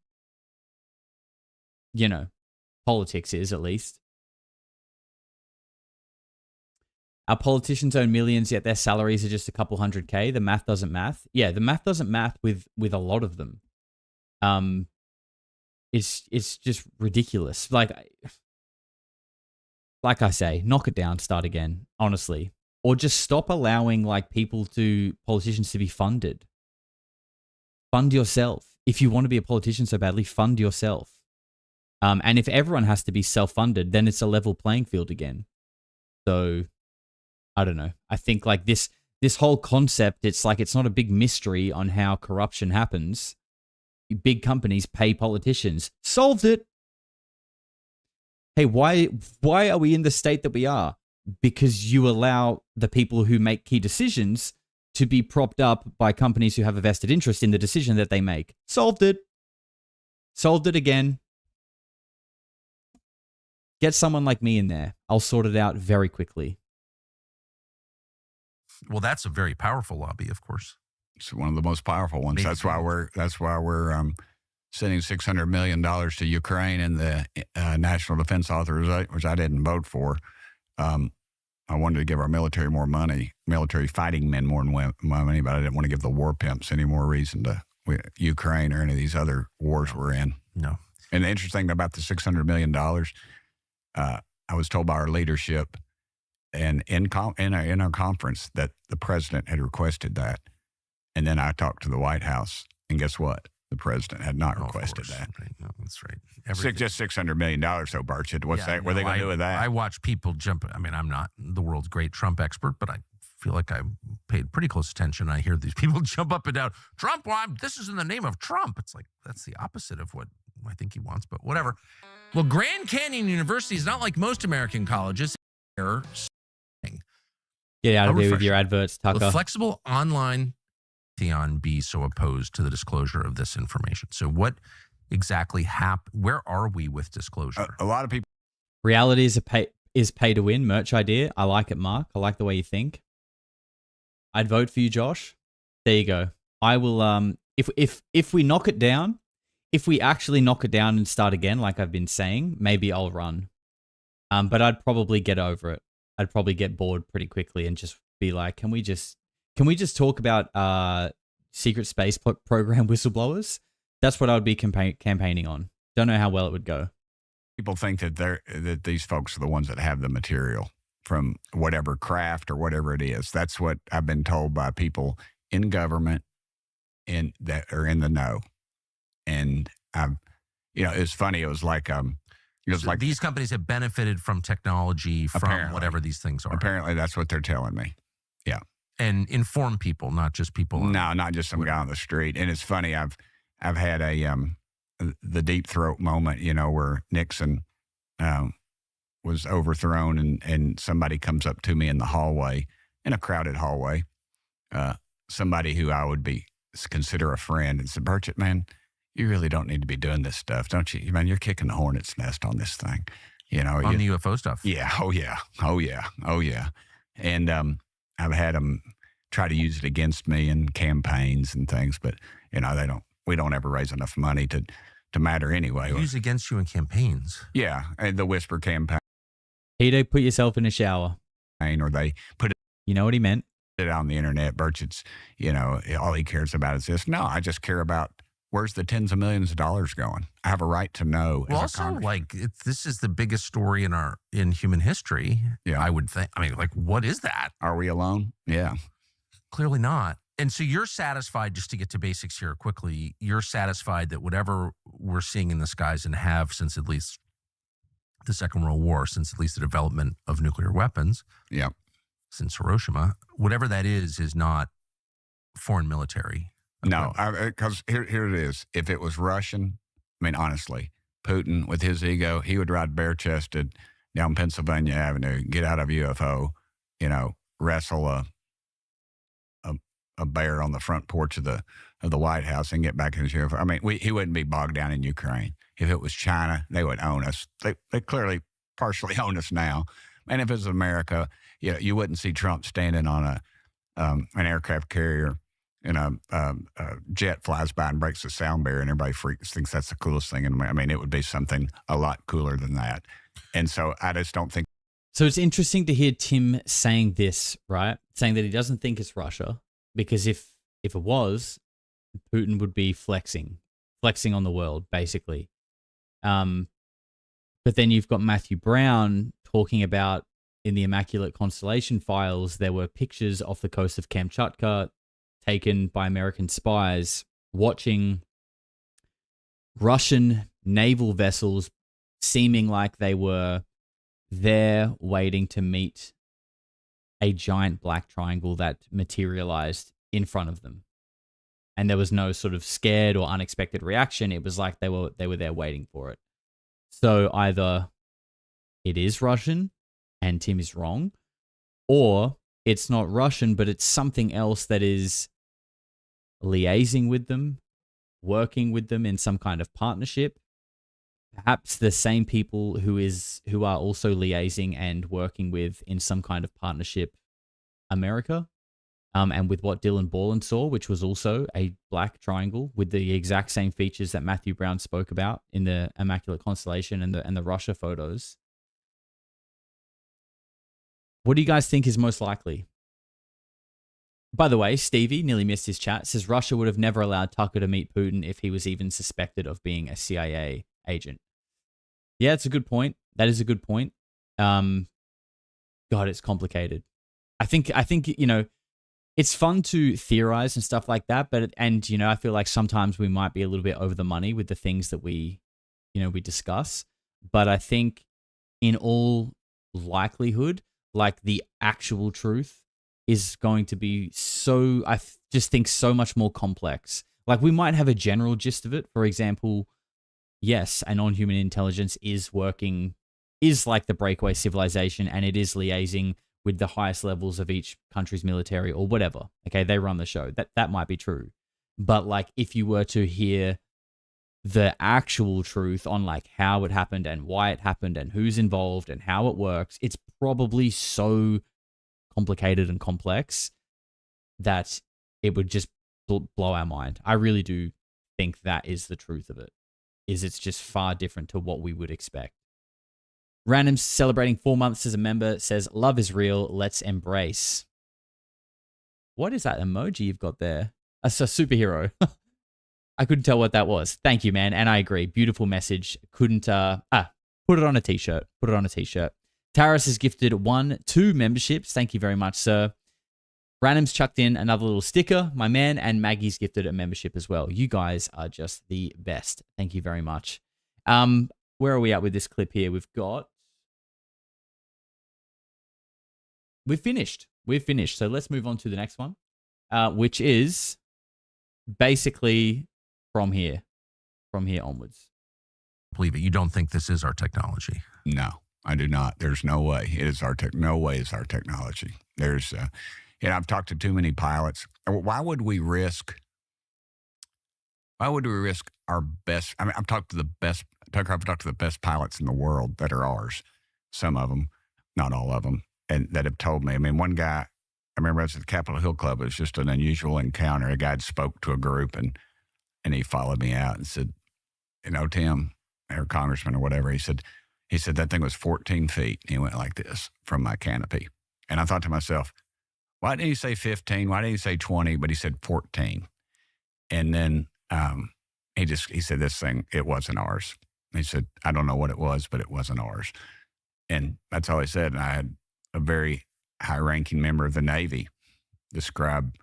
[SPEAKER 3] you know, politics is at least. Our politicians earn millions, yet their salaries are just a couple $100K. The math doesn't math. Yeah, the math doesn't math with a lot of them. It's just ridiculous. Like I say, knock it down, start again, honestly. Or just stop allowing politicians to be funded. Fund yourself. If you want to be a politician so badly, fund yourself. And if everyone has to be self-funded, then it's a level playing field again. So, I don't know. I think like this whole concept, it's like it's not a big mystery on how corruption happens. Big companies pay politicians. Solved it. Hey, why are we in the state that we are? Because you allow the people who make key decisions to be propped up by companies who have a vested interest in the decision that they make. Solved it. Solved it again. Get someone like me in there. I'll sort it out very quickly.
[SPEAKER 4] Well, that's a very powerful lobby, of course.
[SPEAKER 5] It's one of the most powerful ones. That's why we're sending $600 million to Ukraine and the National Defense Authorization, which I didn't vote for. I wanted to give our military more money, military fighting men more money, but I didn't want to give the war pimps any more reason to Ukraine or any of these other wars we're in.
[SPEAKER 4] No.
[SPEAKER 5] And the interesting thing about the $600 million, I was told by our leadership and in our conference that the president had requested that. And then I talked to the White House, and guess what? The president had not requested that.
[SPEAKER 4] Right. No, that's right.
[SPEAKER 5] Just $600 million, though, Burchett. What are they going to do with that?
[SPEAKER 4] I watch people jump. I mean, I'm not the world's great Trump expert, but I feel like I paid pretty close attention. I hear these people jump up and down. Trump, this is in the name of Trump. It's like, that's the opposite of what I think he wants, but whatever. Well, Grand Canyon University is not like most American colleges.
[SPEAKER 3] Get out of here with your adverts, Tucker.
[SPEAKER 4] With flexible online, Theon be so opposed to the disclosure of this information. So what exactly happened? Where are we with disclosure?
[SPEAKER 5] A lot of people.
[SPEAKER 3] Reality is pay to win. Merch idea. I like it, Mark. I like the way you think. I'd vote for you, Josh. There you go. I will. If we knock it down, if we actually knock it down and start again, like I've been saying, maybe I'll run. But I'd probably get over it. I'd probably get bored pretty quickly and just be like, can we just talk about secret space program whistleblowers? That's what I would be campaigning on. Don't know how well it would go.
[SPEAKER 5] People think that these folks are the ones that have the material from whatever craft or whatever it is. That's what I've been told by people in government and that are in the know. And it's funny. It was like
[SPEAKER 4] these companies have benefited from technology, from whatever these things are.
[SPEAKER 5] Apparently, that's what they're telling me. Yeah.
[SPEAKER 4] And inform people, not just people.
[SPEAKER 5] No, not just some guy on the street. And it's funny. I've had the deep throat moment, where Nixon was overthrown, and somebody comes up to me in the hallway, in a crowded hallway, somebody who I would consider a friend, and said, "Burchett, man, you really don't need to be doing this stuff, don't you? Man, you're kicking the hornet's nest on this thing,
[SPEAKER 4] on the UFO stuff."
[SPEAKER 5] Yeah. Oh yeah. And I've had them try to use it against me in campaigns and things, but we don't ever raise enough money to matter anyway.
[SPEAKER 4] Use against you in campaigns.
[SPEAKER 5] Yeah, and the whisper campaign.
[SPEAKER 3] He don't put yourself in a shower.
[SPEAKER 5] Or they put it.
[SPEAKER 3] You know what he meant?
[SPEAKER 5] It on the internet. Burchett's, all he cares about is this. No, I just care about where's the tens of millions of dollars going. I have a right to know.
[SPEAKER 4] Well, also, this is the biggest story in human history.
[SPEAKER 5] Yeah,
[SPEAKER 4] I would think. I mean, what is that?
[SPEAKER 5] Are we alone? Yeah,
[SPEAKER 4] clearly not. And so you're satisfied, just to get to basics here quickly, you're satisfied that whatever we're seeing in the skies and have since at least the Second World War, since at least the development of nuclear weapons,
[SPEAKER 5] Yeah.
[SPEAKER 4] since Hiroshima, whatever that is not foreign military.
[SPEAKER 5] No, because here it is. If it was Russian, I mean, honestly, Putin with his ego, he would ride bare-chested down Pennsylvania Avenue, get out of UFO, wrestle a bear on the front porch of the White House and get back in his UFO. I mean, he wouldn't be bogged down in Ukraine. If it was China, they would own us. They clearly partially own us now. And if it's America, you wouldn't see Trump standing on an aircraft carrier and a jet flies by and breaks the sound barrier and everybody thinks that's the coolest thing. And I mean, it would be something a lot cooler than that. And so I just don't think.
[SPEAKER 3] So it's interesting to hear Tim saying this, right? Saying that he doesn't think it's Russia, because if it was, Putin would be flexing on the world, basically. But then you've got Matthew Brown talking about in the Immaculate Constellation files, there were pictures off the coast of Kamchatka taken by American spies watching Russian naval vessels seeming like they were there waiting to meet a giant black triangle that materialized in front of them. And there was no sort of scared or unexpected reaction. It was like they were there waiting for it. So either it is Russian and Tim is wrong, or it's not Russian, but it's something else that is liaising with them, working with them in some kind of partnership. Perhaps the same people who are also liaising and working with in some kind of partnership America, and with what Dylan Borland saw, which was also a black triangle with the exact same features that Matthew Brown spoke about in the Immaculate Constellation and the Russia photos. What do you guys think is most likely? By the way, Stevie nearly missed his chat. Says Russia would have never allowed Tucker to meet Putin if he was even suspected of being a CIA agent. Yeah, it's a good point. That is a good point. God, it's complicated. I think it's fun to theorize and stuff like that, but I feel like sometimes we might be a little bit over the money with the things that we discuss. But I think in all likelihood, like the actual truth is going to be just think so much more complex. Like we might have a general gist of it. For example, yes, a non-human intelligence is like the breakaway civilization, and it is liaising with the highest levels of each country's military or whatever. Okay, they run the show. That might be true. But like if you were to hear the actual truth on like how it happened and why it happened and who's involved and how it works, it's probably so complicated and complex that it would just blow our mind. I really do think that is the truth of it. It's just far different to what we would expect. Random's celebrating 4 months as a member, says, love is real, let's embrace. What is that emoji you've got there? That's a superhero. I couldn't tell what that was. Thank you, man. And I agree. Beautiful message. Put it on a t-shirt. Put it on a t-shirt. Taris has gifted 2 memberships. Thank you very much, sir. Random's chucked in another little sticker, my man, and Maggie's gifted a membership as well. You guys are just the best. Thank you very much. Where are we at with this clip here? We've finished. So let's move on to the next one, which is basically from here onwards.
[SPEAKER 4] Believe it. You don't think this is our technology?
[SPEAKER 5] No, I do not. There's no way it is no way it's our technology. There's, I've talked to too many pilots. Why would we risk our best? I mean, I've talked to the best pilots in the world that are ours. Some of them, not all of them, and that have told me. I mean, one guy, I remember I was at the Capitol Hill Club. It was just an unusual encounter. A guy spoke to a group and he followed me out and said, Tim, or congressman or whatever, he said that thing was 14 feet. He went like this from my canopy. And I thought to myself, why didn't he say 15? Why didn't he say 20? But he said 14. And then he said this thing, it wasn't ours. He said, I don't know what it was, but it wasn't ours. And that's all he said. And I had a very high-ranking member of the Navy describe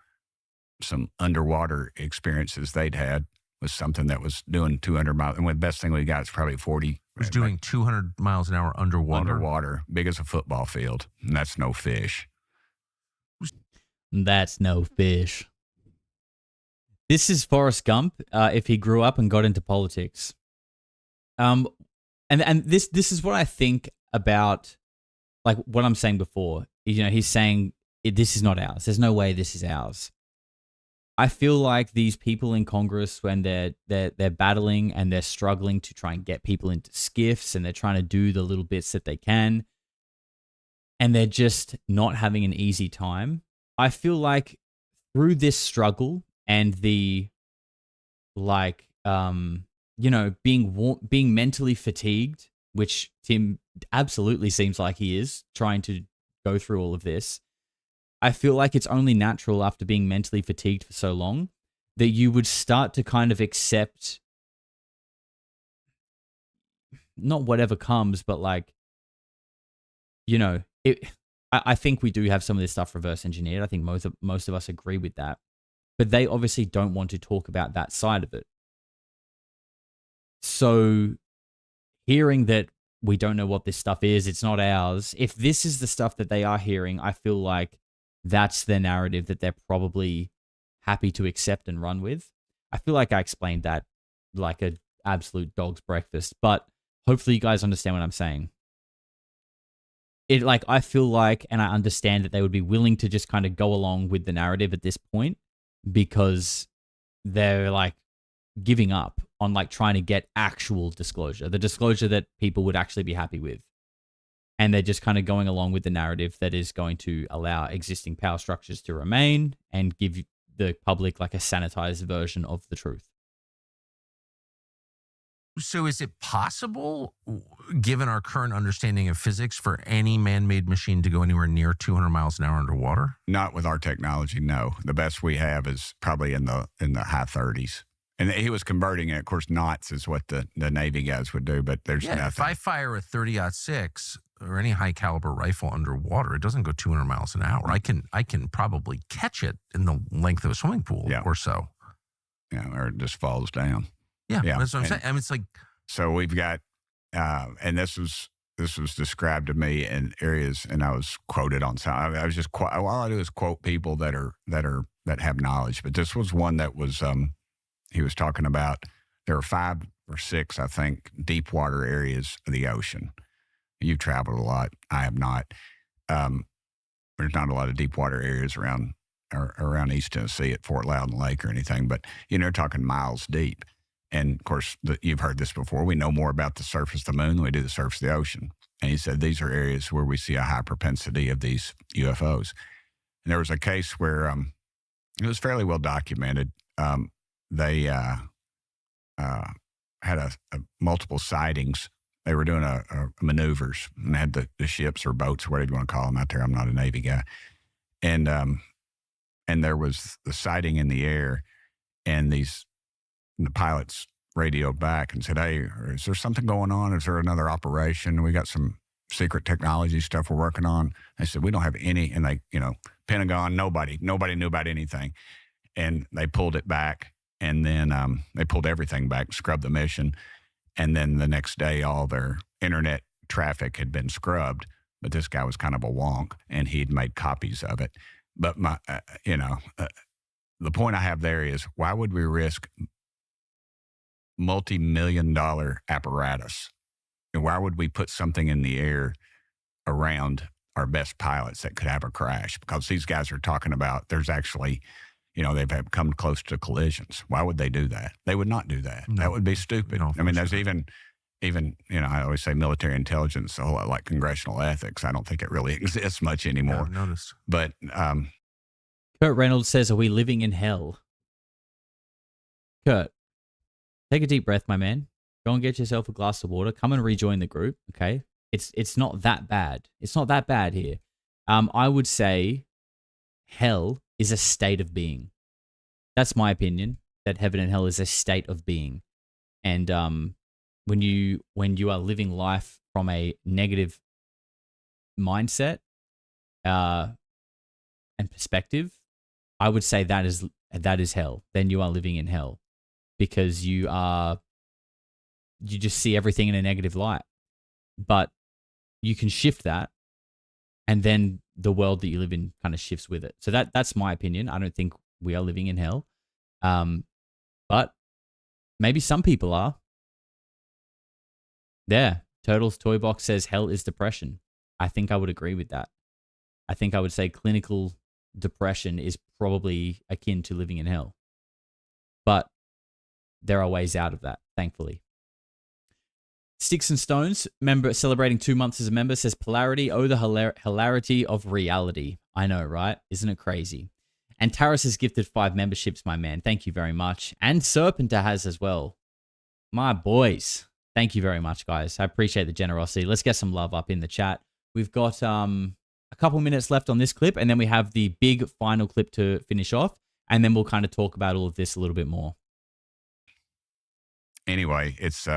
[SPEAKER 5] some underwater experiences they'd had was something that was doing 200 miles. And the best thing we got is probably 40.
[SPEAKER 4] It was doing 200 miles an hour underwater.
[SPEAKER 5] Underwater, big as a football field. And that's no fish.
[SPEAKER 3] That's no fish. This is Forrest Gump if he grew up and got into politics. And this is what I think about, like what I'm saying before. You know, he's saying this is not ours. There's no way this is ours. I feel like these people in Congress, when they're battling and they're struggling to try and get people into skiffs, and they're trying to do the little bits that they can, and they're just not having an easy time. I feel like through this struggle and the, like, you know, being mentally fatigued, which Tim absolutely seems like he is, trying to go through all of this, I feel like it's only natural after being mentally fatigued for so long that you would start to kind of accept not whatever comes, but like, you know, I think we do have some of this stuff reverse engineered. I think most of us agree with that, but they obviously don't want to talk about that side of it. So hearing that we don't know what this stuff is, it's not ours. If this is the stuff that they are hearing, I feel like that's the narrative that they're probably happy to accept and run with. I feel like I explained that like an absolute dog's breakfast, but hopefully you guys understand what I'm saying. I feel like, and I understand that they would be willing to just kind of go along with the narrative at this point because they're like giving up on like trying to get actual disclosure, the disclosure that people would actually be happy with. And they're just kind of going along with the narrative that is going to allow existing power structures to remain and give the public like a sanitized version of the truth.
[SPEAKER 4] So is it possible, given our current understanding of physics, for any man-made machine to go anywhere near 200 miles an hour underwater?
[SPEAKER 5] Not with our technology, no. The best we have is probably in the high 30s. And he was converting it. Of course, knots is what the Navy guys would do, but there's nothing.
[SPEAKER 4] If I fire a 30-06 or any high caliber rifle underwater, it doesn't go 200 miles an hour. I can probably catch it in the length of a swimming pool or so.
[SPEAKER 5] Yeah, or it just falls down.
[SPEAKER 4] Yeah, that's what I'm saying. I mean, it's like,
[SPEAKER 5] so we've got, and this was described to me in areas, and I was quoted on some. I was just all I do is quote people that have knowledge. But this was one that was he was talking about. There are 5 or 6, I think, deep water areas of the ocean. You've traveled a lot. I have not. There's not a lot of deep water areas around East Tennessee at Fort Loudon Lake or anything, but you're talking miles deep. And of course, you've heard this before. We know more about the surface of the moon than we do the surface of the ocean. And he said these are areas where we see a high propensity of these UFOs. And there was a case where it was fairly well documented. They had a multiple sightings. They were doing a maneuvers and had the ships or boats, whatever you want to call them out there. I'm not a Navy guy. And there was the sighting in the air, and the pilots radioed back and said, "Hey, is there something going on? Is there another operation? We got some secret technology stuff we're working on." They said, "We don't have any." And they, Pentagon, nobody knew about anything. And they pulled it back, and then they pulled everything back, scrubbed the mission. And then the next day, all their internet traffic had been scrubbed. But this guy was kind of a wonk, and he'd made copies of it. But the point I have there is, why would we risk multi-million-dollar apparatus? And why would we put something in the air around our best pilots that could have a crash? Because these guys are talking about there's actually, they've come close to collisions. Why would they do that? They would not do that. No. That would be stupid. No, I mean, there's even, I always say military intelligence, a whole lot like congressional ethics. I don't think it really exists much anymore.
[SPEAKER 4] Yeah, I've noticed.
[SPEAKER 5] But
[SPEAKER 3] Kurt Reynolds says, "Are we living in hell?" Kurt, take a deep breath, my man. Go and get yourself a glass of water. Come and rejoin the group, okay? It's not that bad. It's not that bad here. I would say hell is a state of being. That's my opinion, that heaven and hell is a state of being. And when you are living life from a negative mindset and perspective, I would say that is hell. Then you are living in hell. because you just see everything in a negative light. But you can shift that, and then the world that you live in kind of shifts with it. So that's my opinion. I don't think we are living in hell. But maybe some people are. There. Turtles Toy Box says hell is depression. I think I would agree with that. I think I would say clinical depression is probably akin to living in hell. But there are ways out of that, thankfully. Sticks and Stones, member celebrating 2 months as a member, says Polarity, oh, the hilarity of reality. I know, right? Isn't it crazy? And Taris has gifted 5 memberships, my man. Thank you very much. And Serpenter has as well. My boys. Thank you very much, guys. I appreciate the generosity. Let's get some love up in the chat. We've got a couple minutes left on this clip, and then we have the big final clip to finish off, and then we'll kind of talk about all of this a little bit more.
[SPEAKER 5] Anyway, it's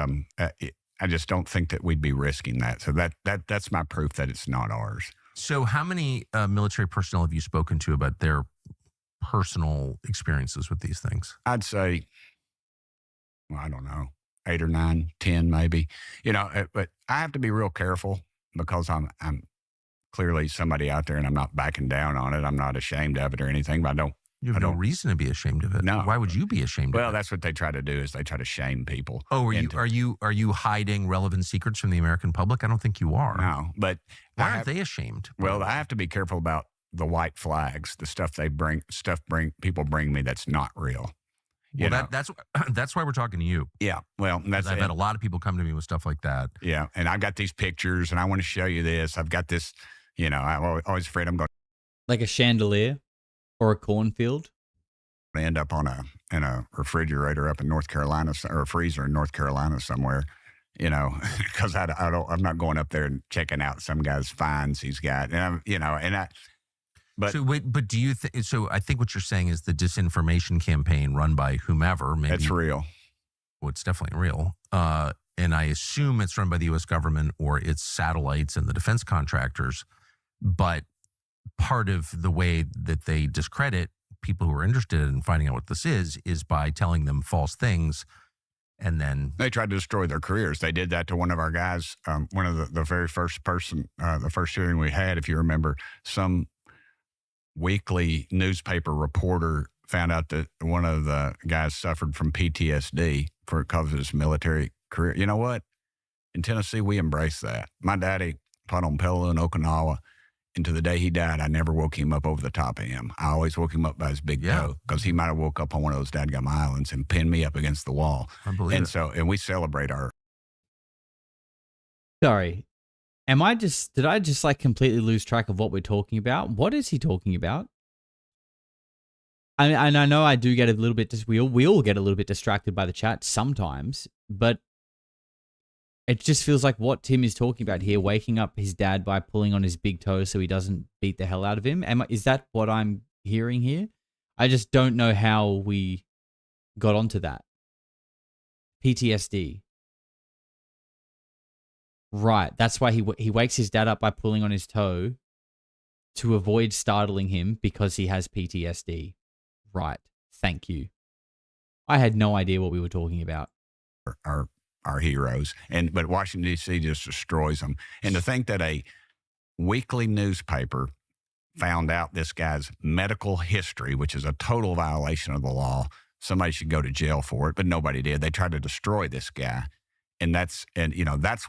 [SPEAKER 5] I just don't think that we'd be risking that. So that's my proof that it's not ours.
[SPEAKER 4] So how many military personnel have you spoken to about their personal experiences with these things?
[SPEAKER 5] I'd say, well, I don't know, 8 or 9, 10 maybe. You know, but I have to be real careful because I'm clearly somebody out there, and I'm not backing down on it. I'm not ashamed of it or anything, but
[SPEAKER 4] You have no reason to be ashamed of it.
[SPEAKER 5] No.
[SPEAKER 4] Why would you be ashamed of it?
[SPEAKER 5] Well, that's what they try to do, is they try to shame people.
[SPEAKER 4] Oh, are you hiding relevant secrets from the American public? I don't think you are.
[SPEAKER 5] No, but
[SPEAKER 4] why aren't they ashamed?
[SPEAKER 5] Well, I have to be careful about the white flags, the stuff people bring me that's not real.
[SPEAKER 4] Well, that's why we're talking to you.
[SPEAKER 5] Yeah. Well, I've
[SPEAKER 4] had a lot of people come to me with stuff like that.
[SPEAKER 5] Yeah, and I've got these pictures, and I want to show you this. I've got this. You know, I'm always afraid I'm going
[SPEAKER 3] like a chandelier or a cornfield.
[SPEAKER 5] to end up in a refrigerator up in North Carolina, or a freezer in North Carolina somewhere. You know, because I'm not going up there and checking out some guy's finds he's got, and But
[SPEAKER 4] do you think? So I think what you're saying is the disinformation campaign run by whomever. Maybe
[SPEAKER 5] it's real.
[SPEAKER 4] Well, it's definitely real. And I assume it's run by the U.S. government or its satellites and the defense contractors. But part of the way that they discredit people who are interested in finding out what this is by telling them false things. And then
[SPEAKER 5] they tried to destroy their careers. They did that to one of our guys. One of the very first person, the first hearing we had, if you remember, some weekly newspaper reporter found out that one of the guys suffered from PTSD because of his military career. You know what? In Tennessee, we embrace that. My daddy fought on Peleliu in Okinawa, and to the day he died, I never woke him up over the top of him. I always woke him up by his big toe, because he might have woke up on one of those dadgum islands and pinned me up against the wall. And we celebrate our.
[SPEAKER 3] Sorry. Did I just like completely lose track of what we're talking about? What is he talking about? And I know I do get a little bit, we all get a little bit distracted by the chat sometimes, but it just feels like what Tim is talking about here, waking up his dad by pulling on his big toe so he doesn't beat the hell out of him. Is that what I'm hearing here? I just don't know how we got onto that. PTSD. Right. That's why he wakes his dad up by pulling on his toe to avoid startling him because he has PTSD. Right. Thank you. I had no idea what we were talking about.
[SPEAKER 5] Our heroes, but Washington D.C. just destroys them. And to think that a weekly newspaper found out this guy's medical history, which is a total violation of the law, somebody should go to jail for it, but nobody did. They tried to destroy this guy. And that's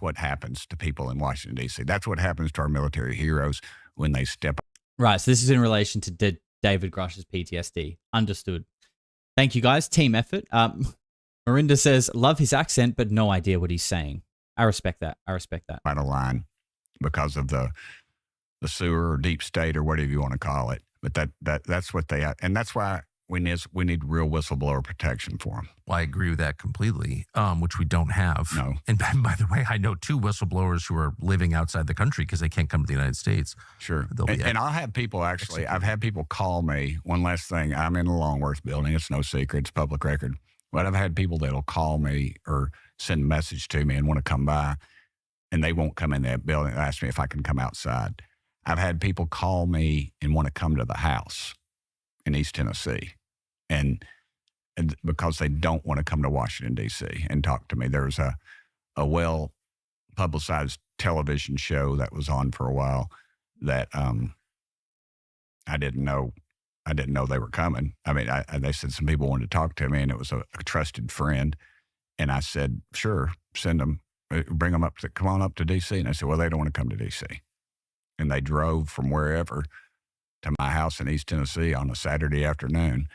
[SPEAKER 5] what happens to people in Washington, D.C. That's what happens to our military heroes when they step up.
[SPEAKER 3] Right. So this is in relation to David Grush's PTSD. Understood. Thank you, guys. Team effort. Marinda says, love his accent, but no idea what he's saying. I respect that.
[SPEAKER 5] Out of line because of the sewer or deep state or whatever you want to call it. But that's what and that's why we need real whistleblower protection for them.
[SPEAKER 4] Well, I agree with that completely, which we don't have.
[SPEAKER 5] No.
[SPEAKER 4] And by the way, I know 2 whistleblowers who are living outside the country because they can't come to the United States.
[SPEAKER 5] Sure. And I'll have people I've had people call me. One last thing, I'm in the Longworth building. It's no secret. It's public record. But I've had people that'll call me or send a message to me and want to come by, and they won't come in that building and ask me if I can come outside. I've had people call me and want to come to the house in East Tennessee. And and because they don't want to come to Washington, D.C. and talk to me. There was a well-publicized television show that was on for a while that I didn't know they were coming. I mean, they said some people wanted to talk to me, and it was a trusted friend. And I said, sure, send them, bring them come on up to D.C. And I said, well, they don't want to come to D.C. And they drove from wherever to my house in East Tennessee on a Saturday afternoon.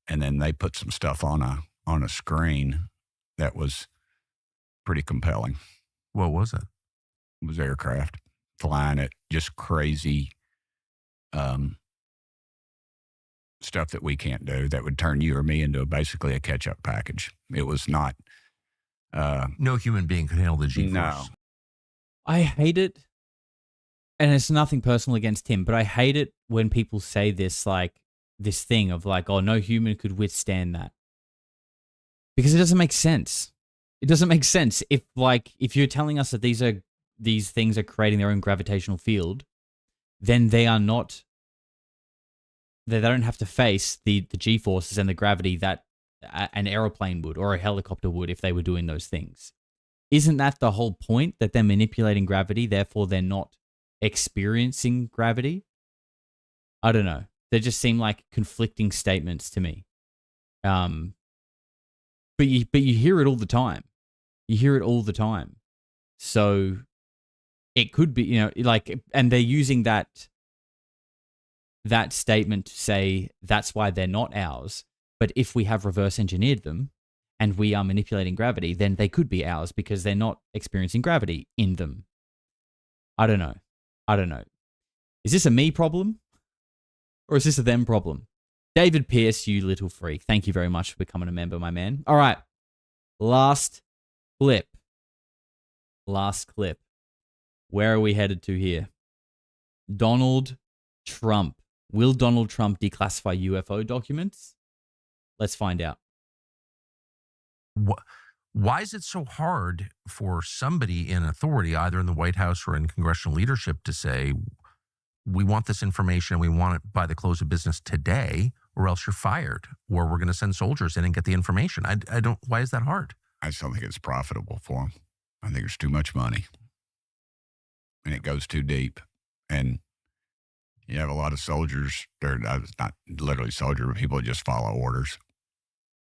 [SPEAKER 5] And then they put some stuff on a screen that was pretty compelling.
[SPEAKER 4] What was it?
[SPEAKER 5] It was aircraft flying at just crazy stuff that we can't do that would turn you or me into basically a catch-up package. It was not.
[SPEAKER 4] No human being could handle the G-force.
[SPEAKER 5] No.
[SPEAKER 3] I hate it. And it's nothing personal against him, but I hate it when people say this, like this thing of like, oh, no human could withstand that. Because it doesn't make sense. It doesn't make sense. If you're telling us that these things are creating their own gravitational field, then they don't have to face the G-forces and the gravity that an aeroplane would or a helicopter would if they were doing those things. Isn't that the whole point, that they're manipulating gravity, therefore they're not experiencing gravity? I don't know. They just seem like conflicting statements to me. But you hear it all the time. You hear it all the time. So it could be, and they're using that statement to say that's why they're not ours. But if we have reverse engineered them and we are manipulating gravity, then they could be ours because they're not experiencing gravity in them. I don't know. Is this a me problem? Or is this a them problem? David Pierce, you little freak. Thank you very much for becoming a member, my man. All right. Last clip. Where are we headed to here? Donald Trump. Will Donald Trump declassify UFO documents? Let's find out.
[SPEAKER 4] Why is it so hard for somebody in authority, either in the White House or in congressional leadership, to say, we want this information and we want it by the close of business today, or else you're fired, or we're going to send soldiers in and get the information? I don't, why is that hard?
[SPEAKER 5] I just don't think it's profitable for them. I think there's too much money and it goes too deep. And you have a lot of soldiers, they're not literally soldiers, but people that just follow orders.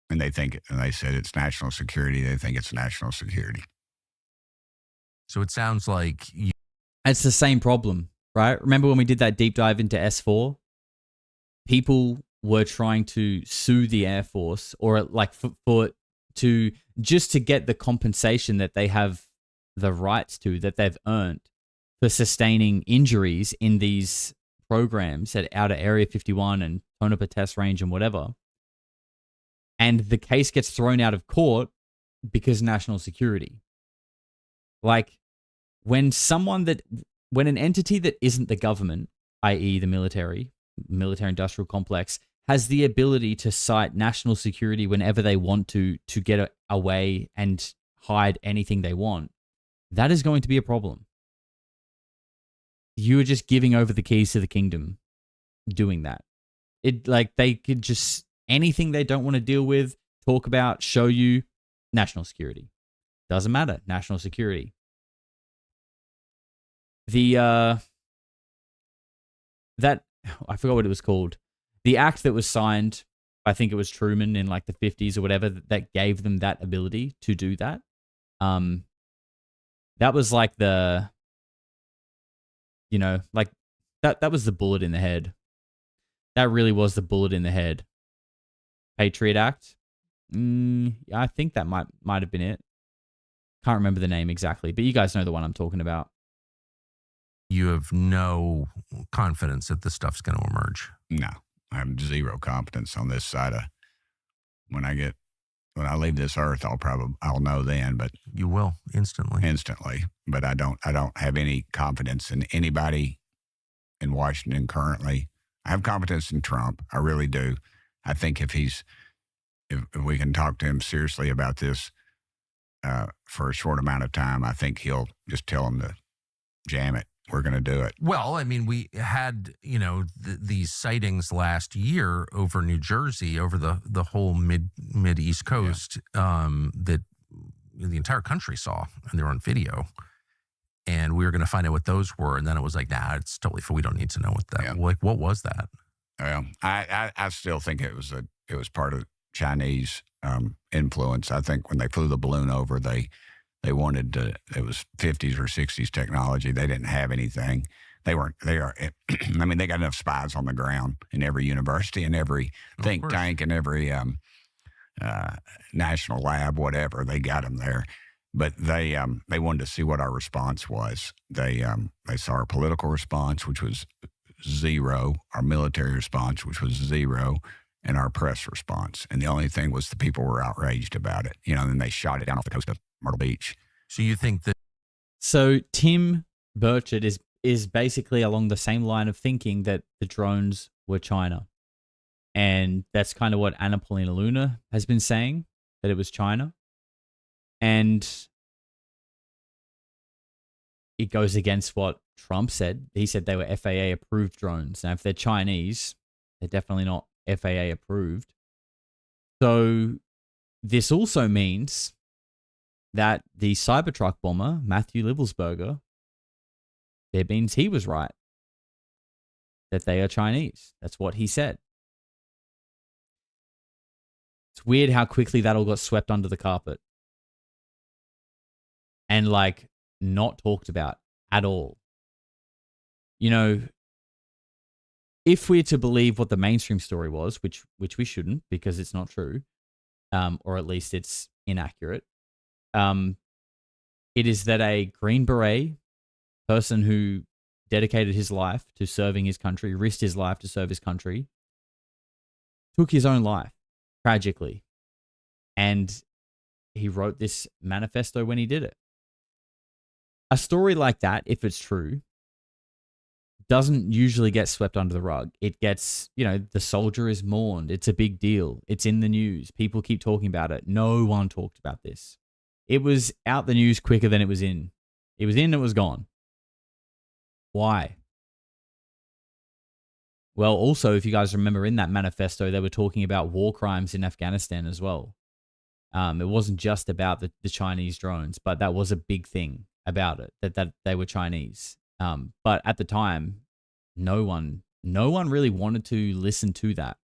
[SPEAKER 5] And they said it's national security. They think it's national security.
[SPEAKER 4] So it sounds like
[SPEAKER 3] it's the same problem, right? Remember when we did that deep dive into S4? People were trying to sue the Air Force, or like to get the compensation that they have the rights to, that they've earned for sustaining injuries in these programs at Outer Area 51 and Tonopah Test Range and whatever. And the case gets thrown out of court because national security. Like when an entity that isn't the government, i.e. the military industrial complex, has the ability to cite national security whenever they want to get away and hide anything they want, that is going to be a problem. You are just giving over the keys to the kingdom doing that. They could just, anything they don't want to deal with, talk about, show you, national security. Doesn't matter, national security. I forgot what it was called. The act that was signed, I think it was Truman in like the 50s or whatever, that gave them that ability to do that. That was like that was the bullet in the head. That really was the bullet in the head. Patriot Act. I think that might have been it. Can't remember the name exactly, but you guys know the one I'm talking about.
[SPEAKER 4] You have no confidence that this stuff's going to emerge.
[SPEAKER 5] No, I have zero confidence on this side of when I leave this earth, I'll know then, but
[SPEAKER 4] you will instantly.
[SPEAKER 5] But I don't have any confidence in anybody in Washington currently. I have confidence in Trump. I really do. I think if we can talk to him seriously about this for a short amount of time, I think he'll just tell him to jam it we're going to do it.
[SPEAKER 4] Well, I mean, we had, these sightings last year over New Jersey, over the whole mid East Coast, that the entire country saw, and they were on video. And we were going to find out what those were, and then it was like, nah, it's totally full. We don't need to know what that. Like, what was that?
[SPEAKER 5] Well, I still think it was part of Chinese influence. I think when they flew the balloon over, they wanted to. It was 50s or 60s technology. They didn't have anything. They are. I mean, they got enough spies on the ground in every university and every think tank and every national lab, whatever. They got them there. But they wanted to see what our response was. They saw our political response, which was 0, our military response, which was 0, and our press response. And the only thing was the people were outraged about it. And then they shot it down off the coast of Myrtle Beach.
[SPEAKER 4] So you think that?
[SPEAKER 3] So Tim Burchett is basically along the same line of thinking that the drones were China. And that's kind of what Anna Paulina Luna has been saying, that it was China. And it goes against what Trump said. He said they were FAA approved drones. Now, if they're Chinese, they're definitely not FAA approved. So this also means that the Cybertruck bomber, Matthew Livelsberger, it means he was right, that they are Chinese. That's what he said. It's weird how quickly that all got swept under the carpet and not talked about at all. If we're to believe what the mainstream story was, which we shouldn't, because it's not true, or at least it's inaccurate, it is that a Green Beret person who dedicated his life to serving his country, risked his life to serve his country, took his own life, tragically. And he wrote this manifesto when he did it. A story like that, if it's true, doesn't usually get swept under the rug. It gets, the soldier is mourned. It's a big deal. It's in the news. People keep talking about it. No one talked about this. It was out the news quicker than it was in. It was in, it was gone. Why? Well, also, if you guys remember in that manifesto, they were talking about war crimes in Afghanistan as well. It wasn't just about the Chinese drones, but that was a big thing about it, that they were Chinese. But at the time, no one really wanted to listen to that.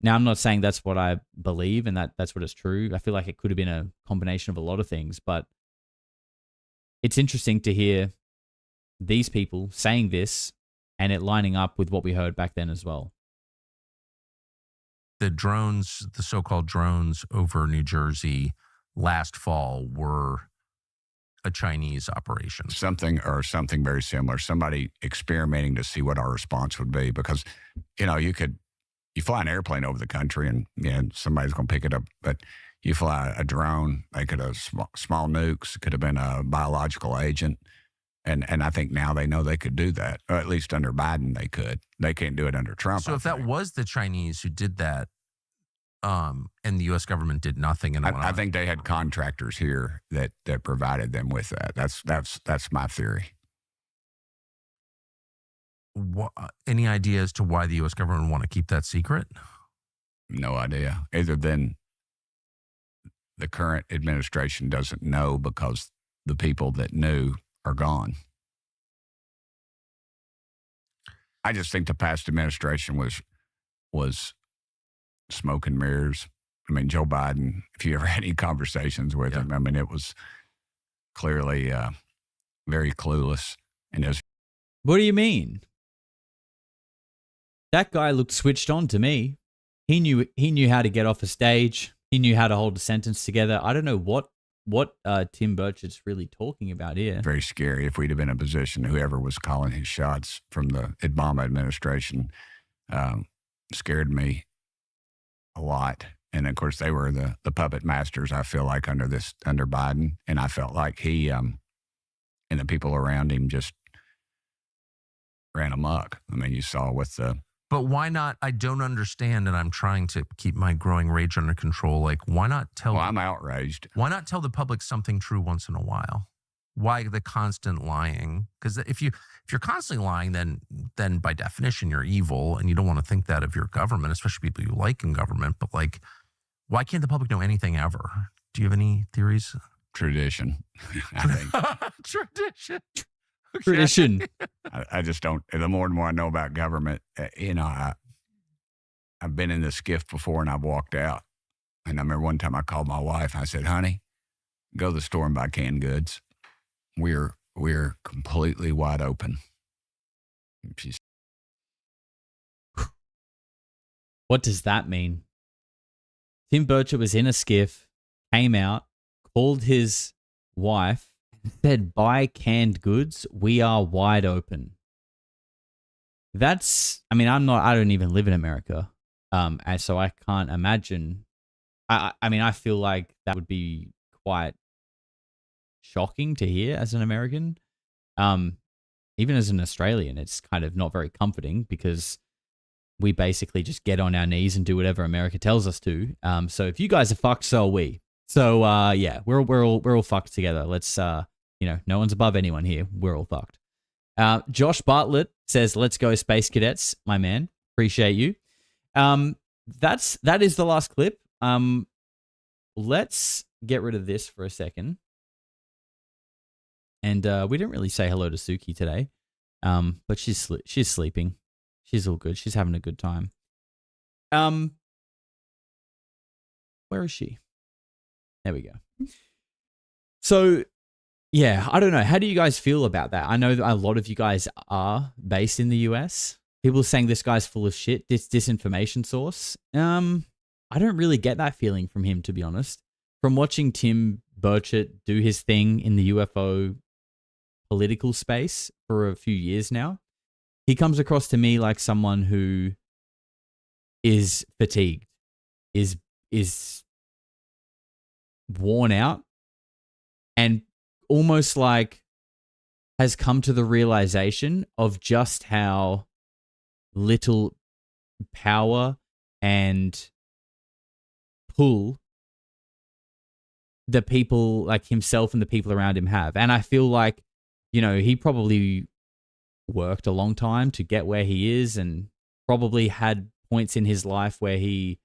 [SPEAKER 3] Now, I'm not saying that's what I believe and that's what is true. I feel like it could have been a combination of a lot of things, but it's interesting to hear these people saying this and it lining up with what we heard back then as well.
[SPEAKER 4] The drones, the so-called drones over New Jersey last fall were a Chinese operation.
[SPEAKER 5] Something very similar. Somebody experimenting to see what our response would be, because, you fly an airplane over the country and somebody's going to pick it up, but you fly a drone, they could have small nukes, could have been a biological agent. And I think now they know they could do that, or at least under Biden they could. They can't do it under Trump.
[SPEAKER 4] So if that was the Chinese who did that, and the U.S. government did nothing, and
[SPEAKER 5] I think they had contractors here that provided them with that. That's my theory.
[SPEAKER 4] Any idea as to why the U.S. government would want to keep that secret?
[SPEAKER 5] No idea. Other than the current administration doesn't know because the people that knew are gone. I just think the past administration was smoke and mirrors. I mean, Joe Biden, if you ever had any conversations with him, I mean, it was clearly very clueless. And
[SPEAKER 3] what do you mean? That guy looked switched on to me. He knew how to get off a stage. He knew how to hold a sentence together. I don't know what Tim Burchett's really talking about here.
[SPEAKER 5] Very scary. If we'd have been in a position, whoever was calling his shots from the Obama administration scared me a lot. And of course, they were the puppet masters, I feel like, under Biden. And I felt like he and the people around him just ran amok. I mean, you saw with the...
[SPEAKER 4] But why not? I don't understand, and I'm trying to keep my growing rage under control. Like, why not tell...
[SPEAKER 5] Well, I'm outraged.
[SPEAKER 4] Why not tell the public something true once in a while? Why the constant lying? Because if you're constantly lying, then by definition you're evil, and you don't want to think that of your government, especially people you like in government. But like, why can't the public know anything ever? Do you have any theories?
[SPEAKER 5] Tradition, I think.
[SPEAKER 4] Tradition. Okay.
[SPEAKER 3] Tradition.
[SPEAKER 5] I just don't. The more and more I know about government, I've been in this skiff before and I've walked out. And I remember one time I called my wife. I said, "Honey, go to the store and buy canned goods. We're completely wide open." She's
[SPEAKER 3] What does that mean? Tim Burchett was in a skiff, came out, called his wife, and said, "Buy canned goods. We are wide open." That's, I don't even live in America. And so I can't imagine. I feel like that would be quite shocking to hear as an American. Even as an Australian, it's kind of not very comforting because we basically just get on our knees and do whatever America tells us to. So if you guys are fucked, so are we. So yeah, we're all fucked together. Let's no one's above anyone here. We're all fucked. Josh Bartlett says, "Let's go, Space Cadets, my man. Appreciate you." That is the last clip. Let's get rid of this for a second. And we didn't really say hello to Suki today, but she's sleeping. She's all good. She's having a good time. Where is she? There we go. So, yeah, I don't know. How do you guys feel about that? I know that a lot of you guys are based in the US. People are saying this guy's full of shit, this disinformation source. I don't really get that feeling from him, to be honest. From watching Tim Burchett do his thing in the UFO political space for a few years now, he comes across to me like someone who is fatigued, is worn out, and almost like has come to the realization of just how little power and pull the people like himself and the people around him have. And I feel like, he probably worked a long time to get where he is and probably had points in his life where he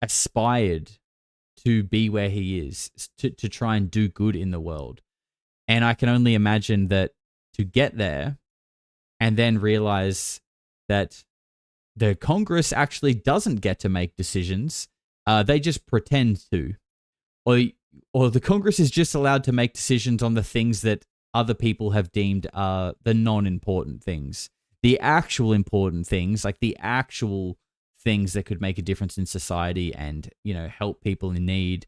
[SPEAKER 3] aspired to be where he is, to try and do good in the world. And I can only imagine that to get there and then realize that the Congress actually doesn't get to make decisions. They just pretend to. Or the Congress is just allowed to make decisions on the things that other people have deemed are the non-important things. The actual important things, like the actual things that could make a difference in society and, help people in need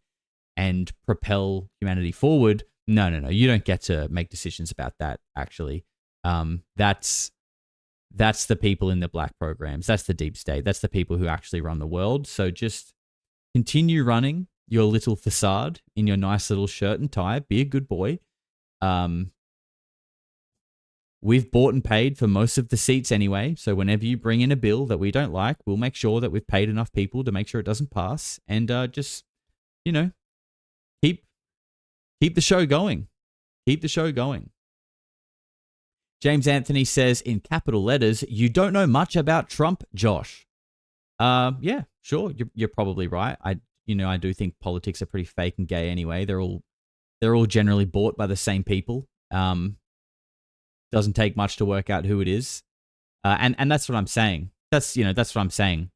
[SPEAKER 3] and propel humanity forward. No. You don't get to make decisions about that, actually. That's the people in the black programs. That's the deep state. That's the people who actually run the world. So just continue running your little facade in your nice little shirt and tie. Be a good boy. We've bought and paid for most of the seats anyway. So whenever you bring in a bill that we don't like, we'll make sure that we've paid enough people to make sure it doesn't pass. And just, keep the show going. Keep the show going. James Anthony says in capital letters, "You don't know much about Trump, Josh." Yeah, sure. You're probably right. I do think politics are pretty fake and gay anyway. They're all generally bought by the same people. Doesn't take much to work out who it is. And that's what I'm saying. That's what I'm saying.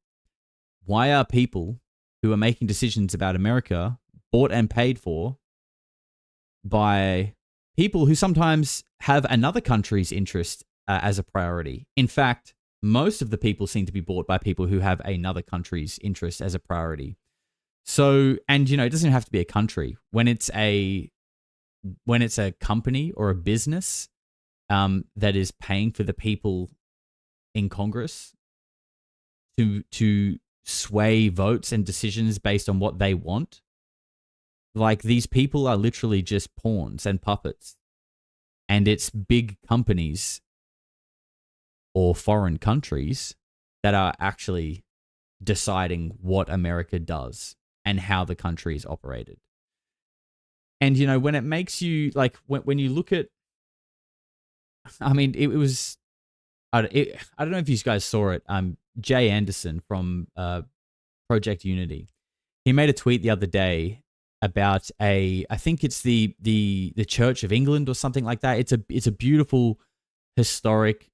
[SPEAKER 3] Why are people who are making decisions about America bought and paid for by people who sometimes have another country's interest as a priority? In fact, most of the people seem to be bought by people who have another country's interest as a priority. So, and it doesn't have to be a country. When it's a company or a business that is paying for the people in Congress to sway votes and decisions based on what they want, like these people are literally just pawns and puppets. And it's big companies or foreign countries that are actually deciding what America does and how the country is operated. And, you know, when it makes you, like, when you look at, I mean, it was, I don't know if you guys saw it. Jay Anderson from Project Unity, he made a tweet the other day about I think it's the Church of England or something like that. It's a beautiful historic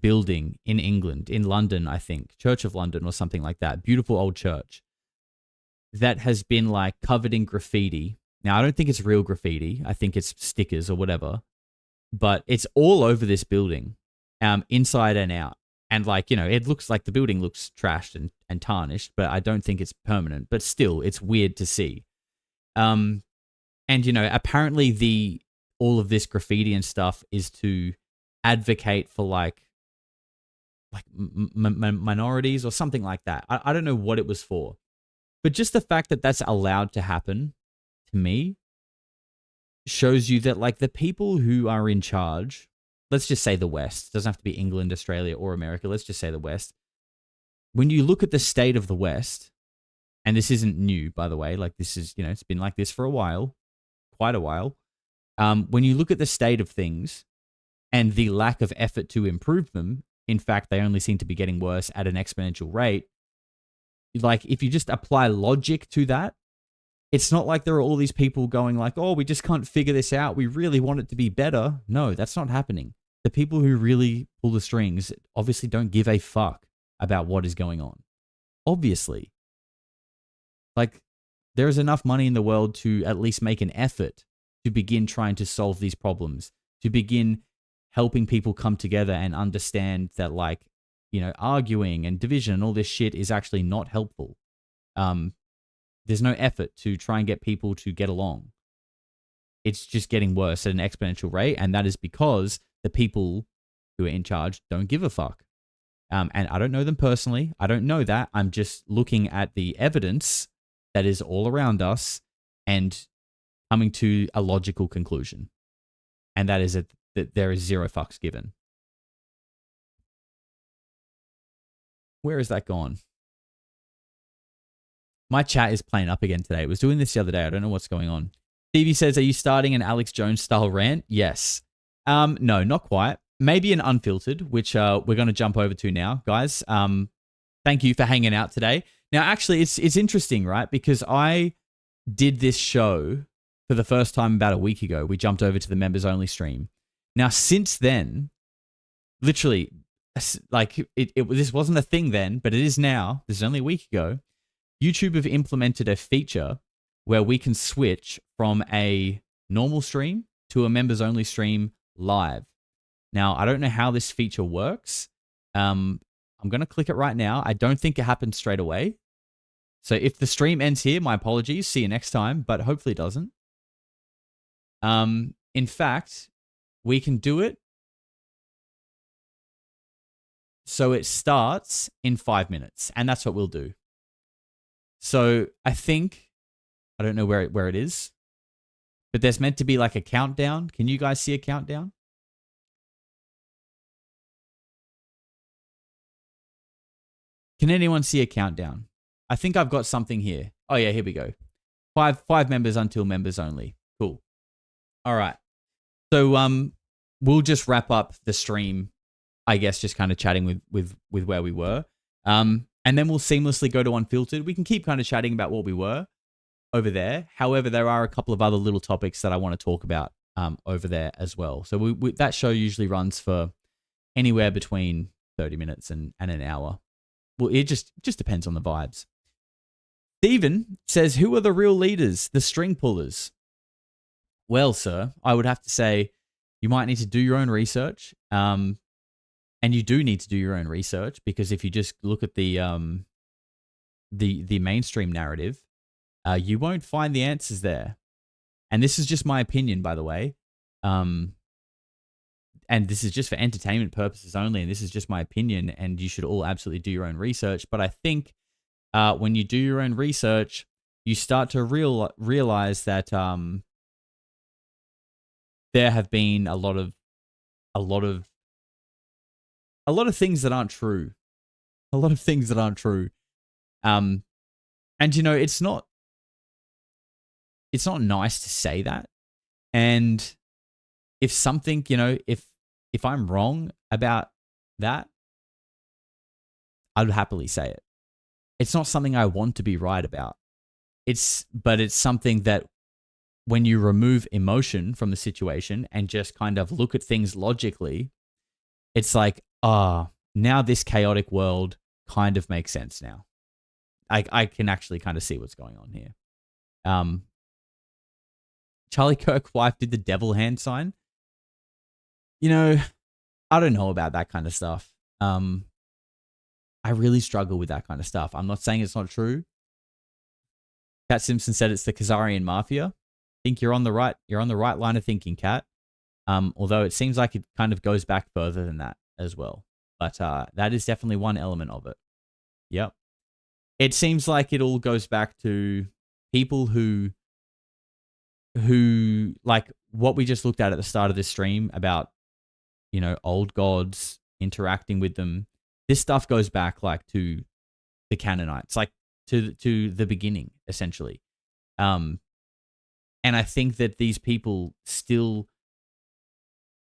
[SPEAKER 3] building in England, in London, I think, Church of London or something like that. Beautiful old church that has been like covered in graffiti. Now, I don't think it's real graffiti. I think it's stickers or whatever, but it's all over this building, inside and out. And like, you know, it looks like the building looks trashed and tarnished, but I don't think it's permanent, but still it's weird to see. And, you know, apparently all of this graffiti and stuff is to advocate for like minorities or something like that. I don't know what it was for, but just the fact that that's allowed to happen to me shows you that like the people who are in charge, let's just say the West, doesn't have to be England, Australia, or America. Let's just say the West. When you look at the state of the West, and this isn't new, by the way, like this is, you know, it's been like this for a while, quite a while. When you look at the state of things and the lack of effort to improve them, in fact, they only seem to be getting worse at an exponential rate. Like, if you just apply logic to that, it's not like there are all these people going like, oh, we just can't figure this out. We really want it to be better. No, that's not happening. The people who really pull the strings obviously don't give a fuck about what is going on. Obviously. Like, there is enough money in the world to at least make an effort to begin trying to solve these problems, to begin helping people come together and understand that, like, you know, arguing and division and all this shit is actually not helpful. There's no effort to try and get people to get along. It's just getting worse at an exponential rate, and that is because the people who are in charge don't give a fuck. And I don't know them personally. I don't know that. I'm just looking at the evidence that is all around us and coming to a logical conclusion. And that is that there is zero fucks given. Where is that gone? My chat is playing up again today. It was doing this the other day. I don't know what's going on. Stevie says, are you starting an Alex Jones style rant? Yes. No, not quite. Maybe an unfiltered, which we're going to jump over to now. Guys, thank you for hanging out today. Now, actually, it's interesting, right? Because I did this show for the first time about a week ago. We jumped over to the members only stream. Now, since then, literally, like this wasn't a thing then, but it is now. This is only a week ago. YouTube have implemented a feature where we can switch from a normal stream to a members only stream live. Now, I don't know how this feature works. I'm going to click it right now. I don't think it happens straight away. So if the stream ends here, my apologies. See you next time, but hopefully it doesn't. In fact, we can do it so it starts in 5 minutes, and that's what we'll do. So I think, I don't know where it is, but there's meant to be like a countdown. Can you guys see a countdown? Can anyone see a countdown? I think I've got something here. Oh yeah, here we go. Five members until members only. Cool. All right. So we'll just wrap up the stream, I guess, just kind of chatting with where we were. And then we'll seamlessly go to unfiltered. We can keep kind of chatting about what we were over there. However, there are a couple of other little topics that I want to talk about over there as well. So that show usually runs for anywhere between 30 minutes and an hour. Well, it just depends on the vibes. Steven says, who are the real leaders, the string pullers? Well, sir, I would have to say you might need to do your own research. And you do need to do your own research, because if you just look at the mainstream narrative, you won't find the answers there. And this is just my opinion, by the way. And this is just for entertainment purposes only, and this is just my opinion, and you should all absolutely do your own research. But I think when you do your own research, you start to realize that there have been a lot of things that aren't true. A lot of things that aren't true. And you know, it's not it's not nice to say that. And if something, if I'm wrong about that, I'd happily say it. It's not something I want to be right about. But it's something that when you remove emotion from the situation and just kind of look at things logically, it's like, now this chaotic world kind of makes sense now. I can actually kind of see what's going on here. Charlie Kirk's wife did the devil hand sign. I don't know about that kind of stuff. I really struggle with that kind of stuff. I'm not saying it's not true. Kat Simpson said it's the Khazarian mafia. I think you're on the right line of thinking, Kat. Although it seems like it kind of goes back further than that as well. But that is definitely one element of it. Yep. It seems like it all goes back to people who like what we just looked at the start of this stream about, old gods interacting with them. This stuff goes back like to the Canaanites, like to the beginning, essentially. And I think that these people still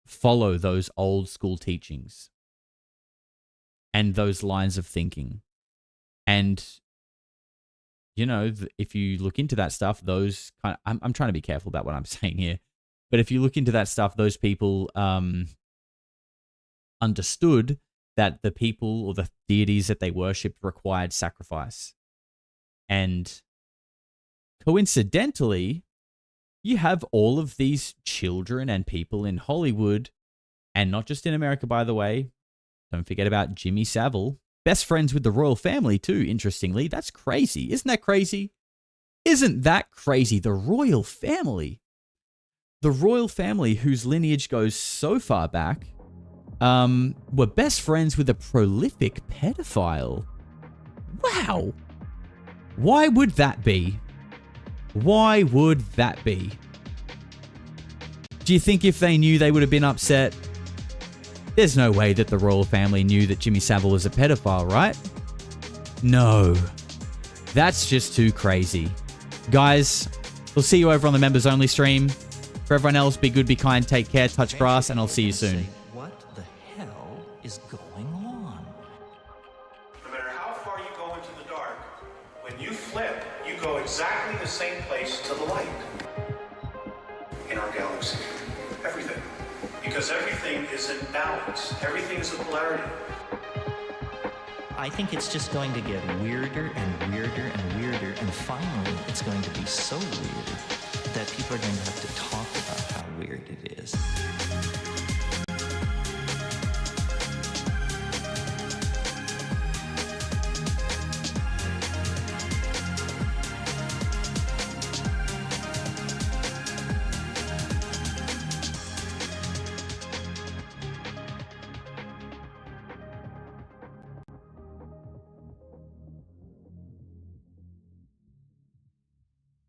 [SPEAKER 3] follow those old school teachings and those lines of thinking. And, if you look into that stuff, those kind of, I'm trying to be careful about what I'm saying here, but if you look into that stuff, those people understood that the people or the deities that they worshipped required sacrifice. And coincidentally, you have all of these children and people in Hollywood, and not just in America, by the way. Don't forget about Jimmy Savile. Best friends with the royal family, too, interestingly. That's crazy. Isn't that crazy? Isn't that crazy? The royal family. The royal family, whose lineage goes so far back, were best friends with a prolific pedophile. Wow. Why would that be? Why would that be? Do you think if they knew they would have been upset? There's no way that the royal family knew that Jimmy Savile was a pedophile, right? No. That's just too crazy. Guys, we'll see you over on the members only stream. For everyone else, be good, be kind, take care, touch grass, and I'll see you soon.
[SPEAKER 1] What the hell is going on?
[SPEAKER 2] No matter how far you go into the dark, when you flip, you go exactly the same place to the light in our galaxy. Everything. Because everything is in balance. Everything is a polarity.
[SPEAKER 1] I think it's just going to get weirder and weirder and weirder, and finally it's going to be so weird that people are going to have to talk about how weird it is.